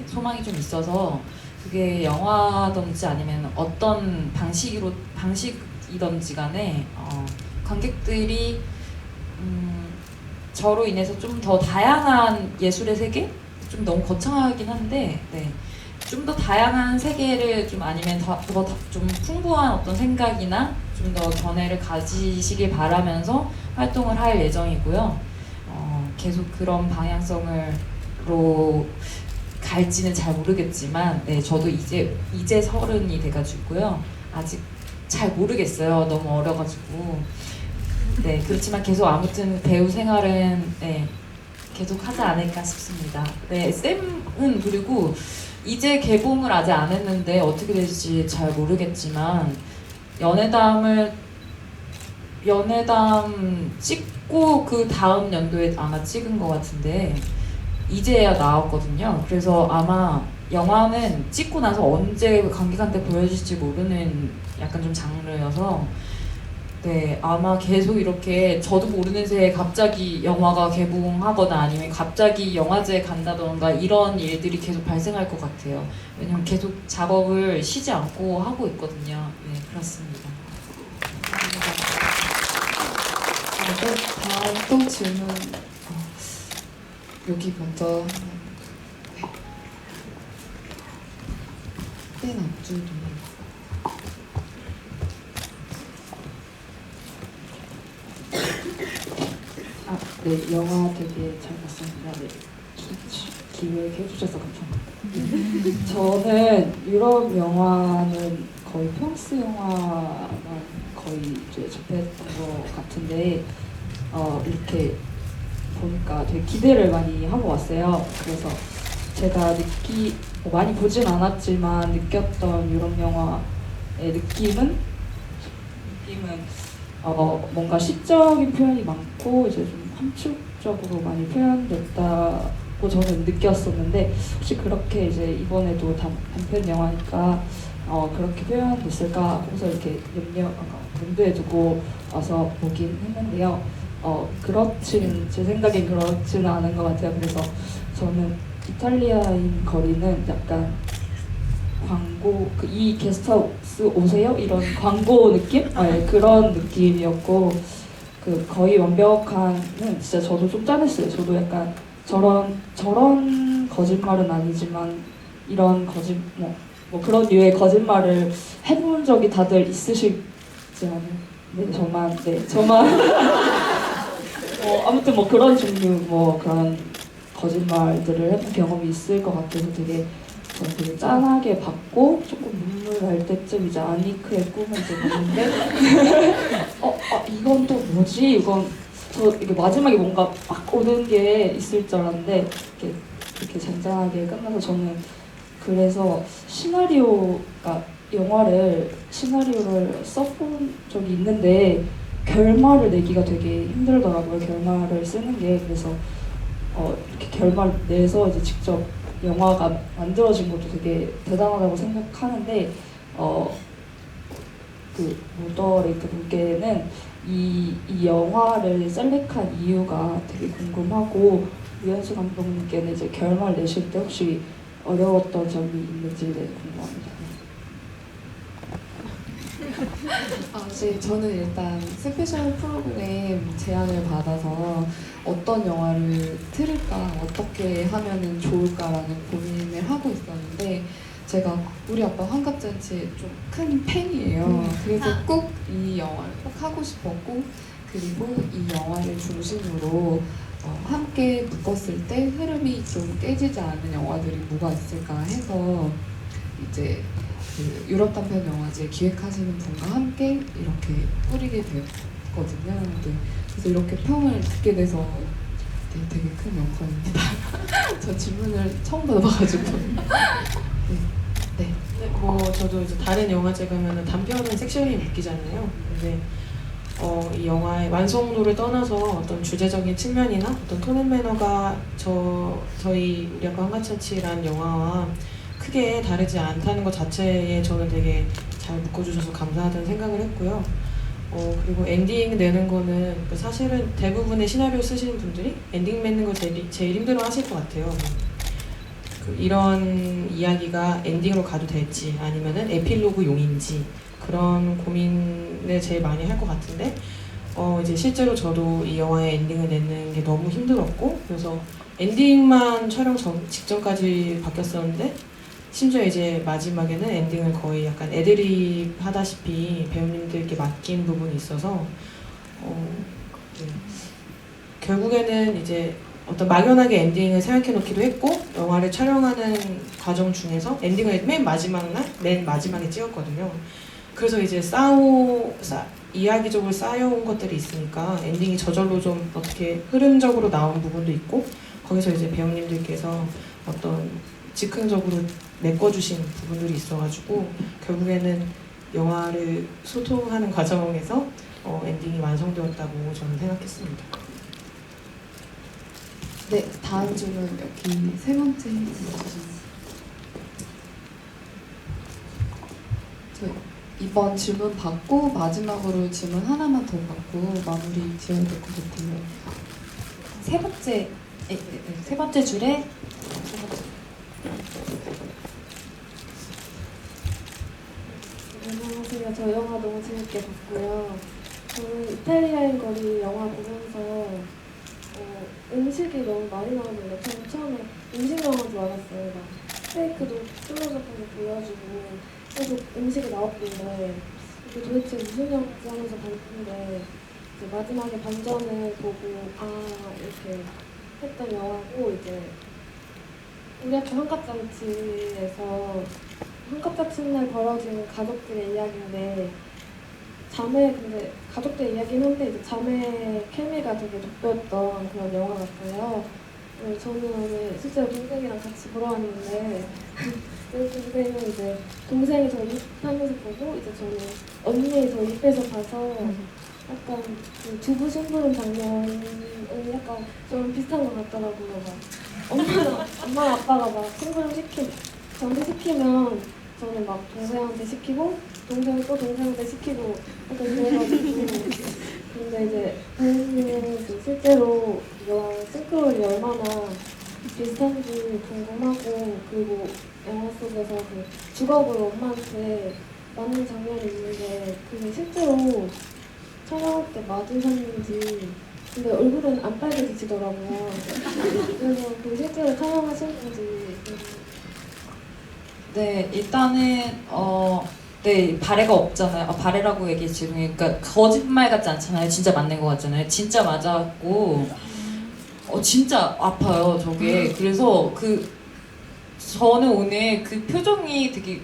소망이 좀 있어서 그게 영화든지 아니면 어떤 방식이든지 간에 관객들이 저로 인해서 좀 더 다양한 예술의 세계? 좀 너무 거창하긴 한데 좀 더 다양한 세계를 좀 아니면 좀 풍부한 어떤 생각이나 좀 더 견해를 가지시길 바라면서 활동을 할 예정이고요. 계속 그런 방향성으로 갈지는 잘 모르겠지만 저도 이제 30이 돼가지고요. 아직 잘 모르겠어요. 너무 어려가지고. 네, 그렇지만 계속 아무튼 배우 생활은 계속 하지 않을까 싶습니다. 네, 쌤은 그리고 이제 개봉을 아직 안 했는데 어떻게 될지 잘 모르겠지만 연애담 찍고 그 다음 연도에 아마 찍은 것 같은데 이제야 나왔거든요. 그래서 아마 영화는 찍고 나서 언제 관객한테 보여질지 모르는 약간 좀 장르여서 네, 아마 계속 이렇게 저도 모르는 새에 갑자기 영화가 개봉하거나 아니면 갑자기 영화제에 간다던가 이런 일들이 계속 발생할 것 같아요. 왜냐면 계속 작업을 쉬지 않고 하고 있거든요. 네, 그렇습니다. 다음 또 질문 여기 먼저 맨 앞줄도 네, 영화 되게 잘 봤습니다. 네, 기획해 주셔서 감사합니다. 저는 유럽 영화는 거의 프랑스 영화만 거의 이제 접했던 것 같은데 이렇게 보니까 되게 기대를 많이 하고 왔어요. 그래서 제가 많이 보진 않았지만 느꼈던 유럽 영화의 느낌은 뭔가 시적인 표현이 많고 이제 좀 함축적으로 많이 표현됐다고 저는 느꼈었는데 혹시 그렇게 이제 이번에도 단편 영화니까 그렇게 표현됐을까 하고서 이렇게 염두에 두고 와서 보긴 했는데요. 제 생각엔 그렇지는 않은 것 같아요. 그래서 저는 이탈리아인 거리는 약간 광고 이 게스트하우스 오세요? 이런 광고 느낌? 그런 느낌이었고 거의 완벽한은 진짜 저도 좀 짠했어요. 저도 약간 저런 거짓말은 아니지만 이런 뭐 그런 류의 거짓말을 해본 적이 다들 있으시지 않아요? 저만 아무튼 뭐 그런 종류 그런 거짓말들을 해본 경험이 있을 것 같아서 저는 되게 짠하게 봤고 조금 눈물 날 때쯤 이제 아니크의 꿈을 이제 봤는데 이건 또 뭐지? 이게 마지막에 뭔가 막 오는 게 있을 줄 알았는데 이렇게 잔잔하게 끝나서 저는 그래서 시나리오를 써본 적이 있는데 결말을 내기가 되게 힘들더라고요. 결말을 쓰는 게. 그래서 이렇게 결말 내서 이제 직접 영화가 만들어진 것도 되게 대단하다고 생각하는데 그 모더레이터 분께는 이 영화를 셀렉한 이유가 되게 궁금하고 유현수 감독님께는 이제 결말 내실 때 혹시 어려웠던 점이 있는지 궁금합니다. 네, 저는 일단 스페셜 프로그램 제안을 받아서 어떤 영화를 틀을까, 어떻게 하면은 좋을까라는 고민을 하고 있었는데 제가 우리 아빠 환갑잔치의 좀 큰 팬이에요. 그래서 꼭 이 영화를 꼭 하고 싶었고 그리고 이 영화를 중심으로 함께 묶었을 때 흐름이 좀 깨지지 않는 영화들이 뭐가 있을까 해서 이제 그 유럽 단편 영화제 기획하시는 분과 함께 이렇게 꾸리게 됐거든요. 네, 그래서 이렇게 평을 듣게 돼서 네, 되게 큰 영광입니다. 저 질문을 처음 받아봐가지고. 네. 뭐 저도 이제 다른 영화제 가면은 단편은 섹션이 묶이잖아요. 근데 이 영화의 완성도를 떠나서 어떤 주제적인 측면이나 어떤 톤 앤 매너가 저희 우리 아빠 환갑잔치라는 영화와 크게 다르지 않다는 것 자체에 저는 되게 잘 묶어주셔서 감사하다는 생각을 했고요. 그리고 엔딩 내는 거는 사실은 대부분의 시나리오 쓰시는 분들이 엔딩 맺는 거 제일 힘들어 하실 것 같아요. 이런 이야기가 엔딩으로 가도 될지 아니면은 에필로그 용인지 그런 고민을 제일 많이 할 것 같은데 이제 실제로 저도 이 영화의 엔딩을 내는 게 너무 힘들었고 그래서 엔딩만 촬영 직전까지 바뀌었었는데 심지어 이제 마지막에는 엔딩을 거의 약간 애드립 하다시피 배우님들께 맡긴 부분이 있어서 네. 결국에는 이제 어떤 막연하게 엔딩을 생각해 놓기도 했고 영화를 촬영하는 과정 중에서 엔딩을 맨 마지막에 찍었거든요. 그래서 이제 이야기적으로 쌓여온 것들이 있으니까 엔딩이 저절로 좀 어떻게 흐름적으로 나온 부분도 있고 거기서 이제 배우님들께서 어떤 즉흥적으로 메꿔주신 부분들이 있어가지고 결국에는 영화를 소통하는 과정에서 엔딩이 완성되었다고 저는 생각했습니다. 네, 다음 질문 여기 세 번째. 저 이번 질문 받고 마지막으로 질문 하나만 더 받고 마무리 지어야 될 것 같아요. 세 번째 줄에 안녕하세요. 저 영화 너무 재밌게 봤고요. 저는 이탈리아인 거리 영화 보면서 음식이 너무 많이 나오는데 저는 처음에 음식 영화인 줄 알았어요. 막 스테이크도 클로즈업하게 보여주고 계속 음식이 나왔는데 이게 도대체 무슨 영화지 하면서 봤는데 이제 마지막에 반전을 보고 이렇게 했던 영화고 이제 우리 학교 환갑잔치에서 환갑잔치 날 벌어진 가족들의 이야기인데 근데 가족들 이야기는 한데 이제 자매 케미가 되게 돋보였던 그런 영화 같아요. 저는 오늘 실제로 동생이랑 같이 보러 왔는데 그 동생은 이제 동생이 저 입하면서 보고 이제 저는 언니 저 입에서 봐서 약간 그 두부 심부름 장면은 약간 좀 비슷한 것 같더라고요. 막 엄마랑 아빠가 막 심부름 저한테 시키면 저는 막 동생한테 시키고 동생이 또 동생한테 시키고 약간 그래가지고 근데 이제 배우님은 실제로 이런 싱크로율이 얼마나 비슷한지 궁금하고 그리고 영화 속에서 그 주걱으로 엄마한테 맞는 장면이 있는데 그게 실제로 촬영할 때 맞으셨는지 근데 얼굴은 안 빨개지더라고요. 그래서 그 실제로 촬영하신 건지 네, 일단은 네, 발해가 없잖아요. 발해라고 얘기 죄송해요. 그러니까 거짓말 같지 않잖아요. 진짜 맞는 것 같잖아요. 진짜 맞았고 진짜 아파요, 저게. 그래서 저는 오늘 그 표정이 되게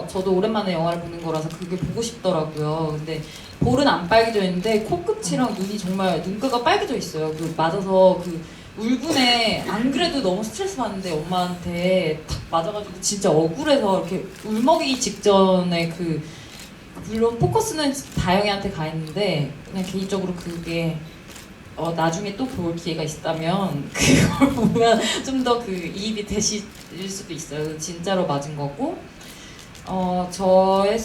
저도 오랜만에 영화를 보는 거라서 그게 보고 싶더라고요. 근데 볼은 안 빨개져 있는데 코끝이랑 눈이 정말 눈가가 빨개져 있어요. 맞아서 울분에 안 그래도 너무 스트레스 받는데 엄마한테 탁 맞아가지고 진짜 억울해서 이렇게 울먹이기 직전에 물론 포커스는 다영이한테 가 있는데 그냥 개인적으로 그게 나중에 또 볼 기회가 있다면 그걸 보면 좀 더 이입이 되실 수도 있어요. 진짜로 맞은 거고 저의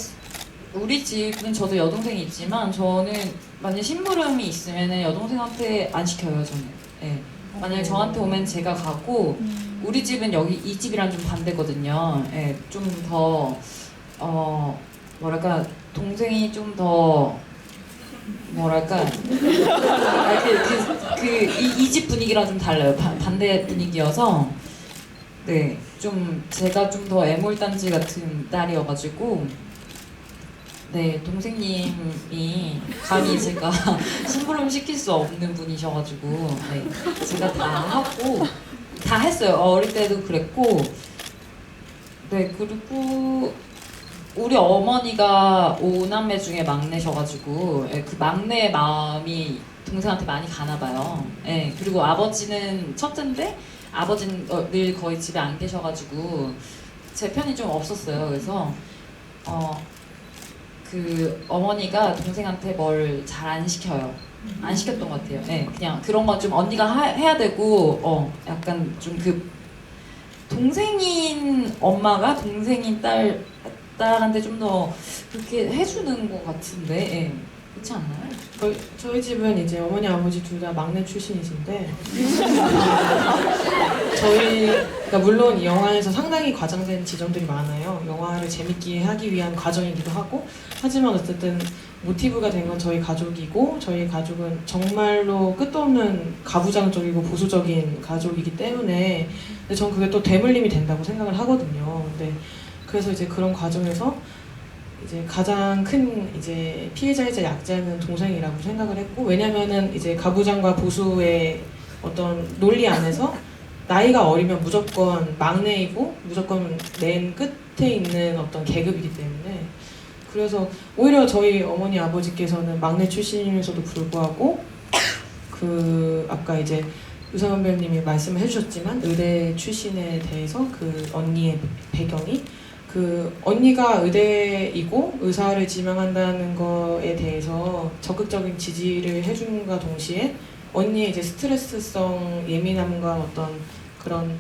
우리 집은 저도 여동생이 있지만 저는 만약 심부름이 있으면은 여동생한테 안 시켜요 저는. 예. 만약에 저한테 오면 제가 가고 우리 집은 여기 이 집이랑 좀 반대거든요. 예. 좀 더 뭐랄까 동생이 좀 더 뭐랄까 이 집 분위기랑 좀 달라요. 반대 분위기여서 네, 좀 제가 좀 더 애물단지 같은 딸이어가지고 네, 동생님이 감히 제가 심부름 시킬 수 없는 분이셔가지고 네, 제가 다 하고 다 했어요. 어릴 때도 그랬고 네, 그리고 우리 어머니가 5남매 중에 막내셔가지고 예, 그 막내의 마음이 동생한테 많이 가나 봐요. 예, 그리고 아버지는 첫째인데 아버지는 늘 거의 집에 안 계셔가지고 제 편이 좀 없었어요. 그래서 그 어머니가 동생한테 뭘 잘 안 시켜요. 안 시켰던 것 같아요. 예, 그냥 그런 건 좀 언니가 해야 되고 약간 좀 그 동생인 엄마가 동생인 딸한테 좀 더 그렇게 해주는 것 같은데 예. 그렇지 않나요? 저희 집은 이제 어머니 아버지 둘 다 막내 출신이신데 그러니까 물론 이 영화에서 상당히 과장된 지점들이 많아요. 영화를 재밌게 하기 위한 과정이기도 하고 하지만 어쨌든 모티브가 된 건 저희 가족이고 저희 가족은 정말로 끝도 없는 가부장적이고 보수적인 가족이기 때문에 근데 전 그게 또 대물림이 된다고 생각을 하거든요. 근데 그래서 이제 그런 과정에서 이제 가장 큰 이제 피해자이자 약자는 동생이라고 생각을 했고 왜냐면은 이제 가부장과 보수의 어떤 논리 안에서 나이가 어리면 무조건 막내이고 무조건 맨 끝에 있는 어떤 계급이기 때문에 그래서 오히려 저희 어머니 아버지께서는 막내 출신임에서도 불구하고 그 아까 이제 유상은 배우님이 말씀을 해주셨지만 의대 출신에 대해서 그 언니의 배경이 그 언니가 의대이고 의사를 지망한다는 거에 대해서 적극적인 지지를 해준과 동시에 언니의 이제 스트레스성 예민함과 어떤 그런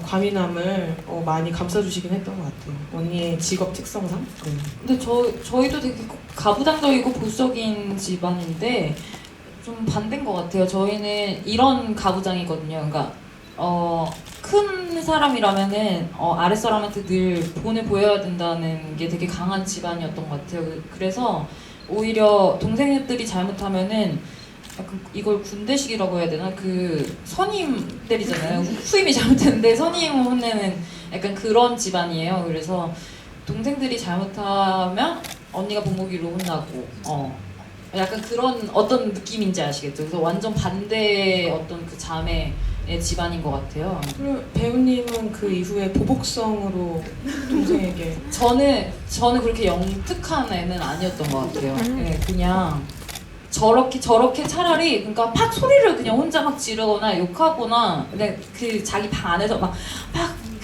과민함을 많이 감싸주시긴 했던 것 같아요. 언니의 직업 특성상. 네. 근데 저희도 되게 가부장적이고 보수적인 집안인데 좀 반대인 것 같아요. 저희는 이런 가부장이거든요. 그러니까 큰 사람이라면은 아랫사람한테 늘 본을 보여야 된다는 게 되게 강한 집안이었던 것 같아요. 그래서 오히려 동생들이 잘못하면은 약간 이걸 군대식이라고 해야 되나? 그 선임 때리잖아요. 후임이 잘못했는데 선임을 혼내는 약간 그런 집안이에요. 그래서 동생들이 잘못하면 언니가 본보기로 혼나고 약간 그런 어떤 느낌인지 아시겠죠? 그래서 완전 반대 어떤 그 자매의 집안인 것 같아요. 그리고 배우님은 그 이후에 보복성으로 동생에게 저는 그렇게 영특한 애는 아니었던 것 같아요. 네, 그냥 저렇게 차라리 그러니까 팍 소리를 그냥 혼자 막 지르거나 욕하거나 그냥 그 자기 방 안에서 막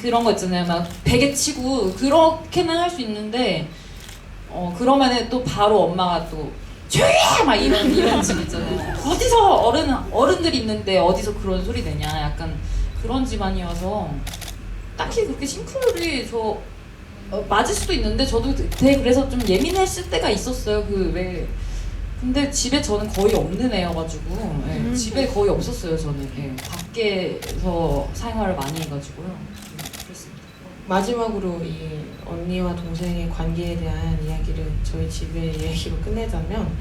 그런 거 있잖아요. 막 베개 치고 그렇게는 할 수 있는데 그러면은 또 바로 엄마가 또 조용히 해! 막 이런 집 있잖아요. 어디서 어른들이 있는데 어디서 그런 소리 내냐 약간 그런 집안이어서 딱히 그렇게 싱크로율이 맞을 수도 있는데 저도 되게 그래서 좀 예민했을 때가 있었어요. 근데 집에 저는 거의 없는 애여가지고 예, 집에 거의 없었어요. 저는 예, 밖에서 생활을 많이 해가지고요. 그렇습니다. 마지막으로 이 언니와 동생의 관계에 대한 이야기를 저희 집의 이야기로 끝내자면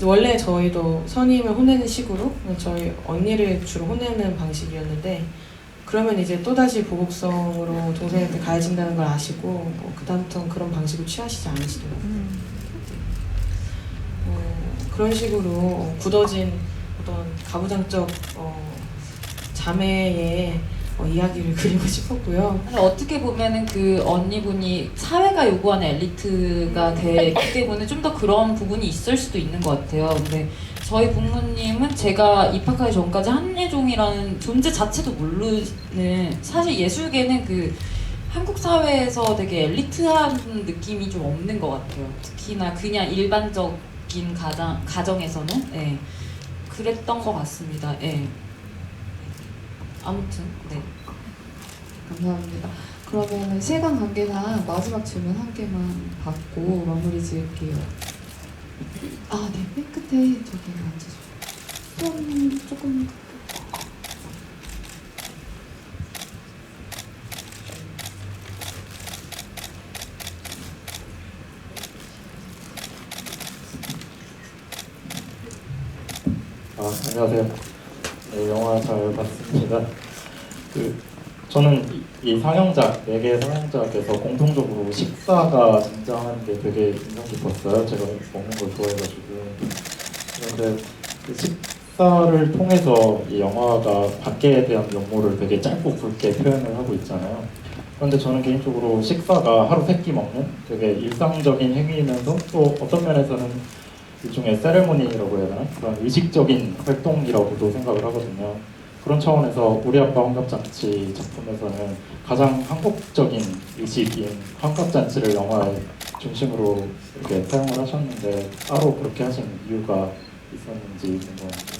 원래 저희도 선임을 혼내는 식으로 저희 언니를 주로 혼내는 방식이었는데 그러면 이제 또다시 보복성으로 동생한테 가해진다는 걸 아시고 그다음부터는 그런 방식을 취하시지 않으시더라고요. 그런 식으로 굳어진 어떤 가부장적 자매의 이야기를 그리고 싶었고요. 어떻게 보면은 그 언니분이 사회가 요구하는 엘리트가 되기 때문에 좀 더 그런 부분이 있을 수도 있는 것 같아요. 근데 저희 부모님은 제가 입학하기 전까지 한예종이라는 존재 자체도 모르는 사실 예술계는 그 한국 사회에서 되게 엘리트한 느낌이 좀 없는 것 같아요. 특히나 그냥 일반적인 가정에서는 예, 그랬던 것 같습니다. 예. 아무튼 네. 감사합니다. 그러면은 시간 관계상 마지막 질문 한 개만 받고 마무리 지을게요. 아, 네, 맨 끝에 저기 앉으세요. 손 조금. 안녕하세요. 네, 영화 잘 봤습니다. 저는 이 상영작, 4개의 상영작에서 공통적으로 식사가 등장하는 게 되게 인상 깊었어요. 제가 먹는 걸 좋아해가지고. 그런데 그 식사를 통해서 이 영화가 밖에 대한 면모를 되게 짧고 굵게 표현을 하고 있잖아요. 그런데 저는 개인적으로 식사가 하루 3끼 먹는 되게 일상적인 행위이면서 또 어떤 면에서는 일종의 세레모니라고 해야 되나? 그런 의식적인 활동이라고도 생각을 하거든요. 그런 차원에서 우리 아빠 환갑잔치 작품에서는 가장 한국적인 의식인 환갑잔치를 영화의 중심으로 이렇게 사용을 하셨는데 따로 그렇게 하신 이유가 있었는지 궁금합니다.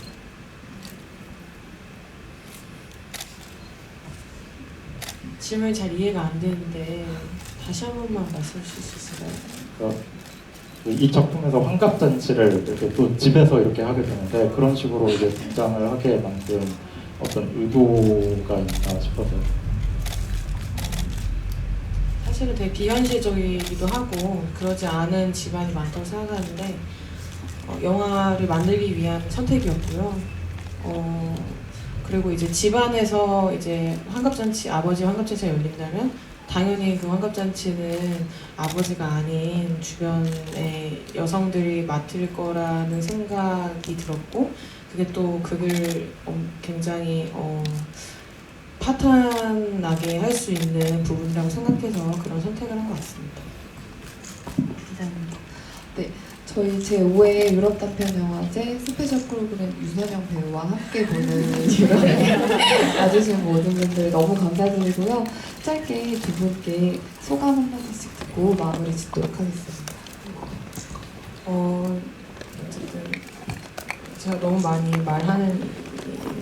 질문이 잘 이해가 안 되는데 다시 한 번만 말씀해 주실 수 있을까요? 그러니까 이 작품에서 환갑잔치를 이렇게 또 집에서 이렇게 하게 되는데 그런 식으로 이제 등장을 하게 만든 어떤 의도가 있나 싶어서요. 사실은 되게 비현실적이기도 하고 그러지 않은 집안이 많다고 생각하는데 영화를 만들기 위한 선택이었고요. 그리고 이제 집안에서 이제 환갑잔치, 아버지 환갑잔치가 열린다면 당연히 그 환갑잔치는 아버지가 아닌 주변의 여성들이 맡을 거라는 생각이 들었고 그게 또 그걸 굉장히 파탄나게 할 수 있는 부분이라고 생각해서 그런 선택을 한 것 같습니다. 감사합니다. 네, 저희 제5회 유럽 단편 영화제 스페셜 프로그램 유선영 배우와 함께 보는 유럽에 와주신 모든 분들 너무 감사드리고요. 짧게 두 분께 소감 한마디씩 듣고 마무리 짓도록 하겠습니다. 어쨌든 제가 너무 많이 말하는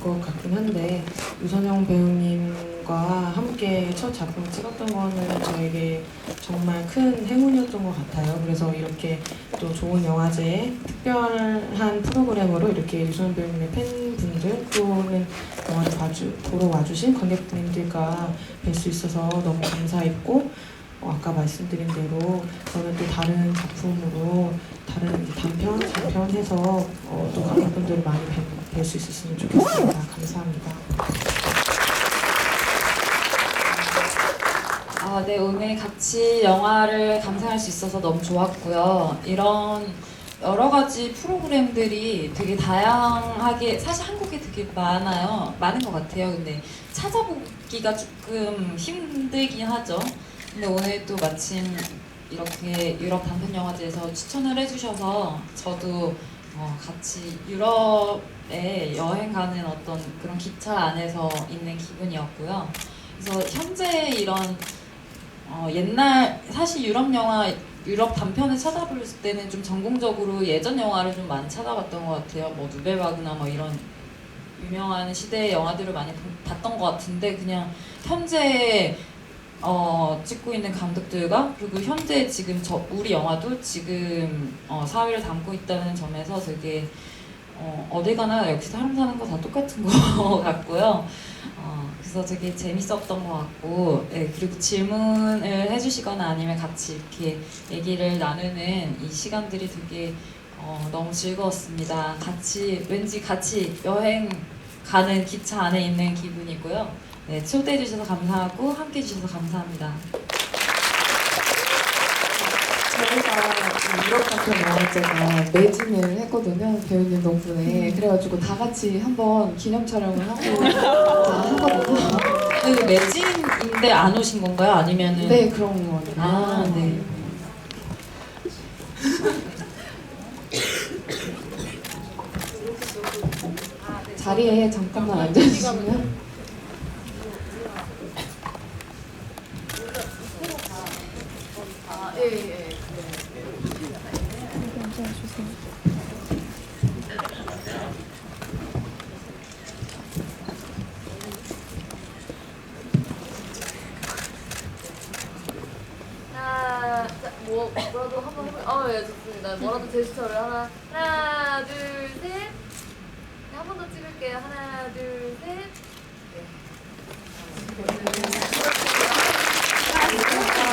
것 같긴 한데 유선영 배우님과 함께 첫 작품을 찍었던 거는 저에게 정말 큰 행운이었던 것 같아요. 그래서 이렇게 또 좋은 영화제에 특별한 프로그램으로 이렇게 유선영 배우님의 팬분들 또는 영화를 보러 와주신 관객분들과 뵐 수 있어서 너무 감사했고 아까 말씀드린 대로 저는 또 다른 작품으로 다른 단편, 장편 해서 또 관객분들을 많이 뵐 수 있었으면 좋겠습니다. 감사합니다. 네, 오늘 같이 영화를 감상할 수 있어서 너무 좋았고요. 이런 여러 가지 프로그램들이 되게 다양하게 사실 한국에 되게 많은 것 같아요. 근데 찾아보기가 조금 힘들긴 하죠. 근데 오늘 또 마침 이렇게 유럽 단편 영화제에서 추천을 해주셔서 저도 같이 유럽에 여행 가는 어떤 그런 기차 안에서 있는 기분이었고요. 그래서 현재 이런 옛날 사실 유럽 단편을 찾아볼 때는 좀 전공적으로 예전 영화를 좀 많이 찾아봤던 것 같아요. 뭐 누벨바그나 뭐 이런 유명한 시대의 영화들을 많이 봤던 것 같은데 그냥 현재 찍고 있는 감독들과 그리고 현재 지금 우리 영화도 지금 사회를 담고 있다는 점에서 되게 어딜 가나 역시 사람 사는 거 다 똑같은 거 같고요. 그래서 되게 재밌었던 것 같고 그리고 질문을 해주시거나 아니면 같이 이렇게 얘기를 나누는 이 시간들이 되게 너무 즐거웠습니다. 왠지 같이 여행 가는 기차 안에 있는 기분이고요. 네, 초대해 주셔서 감사하고 함께 해 주셔서 감사합니다. 저희가 유럽 단편 영화제가 매진을 했거든요. 배우님 덕분에. 그래가지고 다 같이 한번 기념 촬영을 하거든요. 그 매진인데 안 오신 건가요? 아니면은? 네, 그런 거예요. 네. 자리에 잠깐만 앉아주시면. 뭐라도 한번 해볼까요? 예, 좋습니다. 뭐라도 제스처를 하나, 둘, 셋. 네, 한 번 더 찍을게요. 하나, 둘, 셋. 네.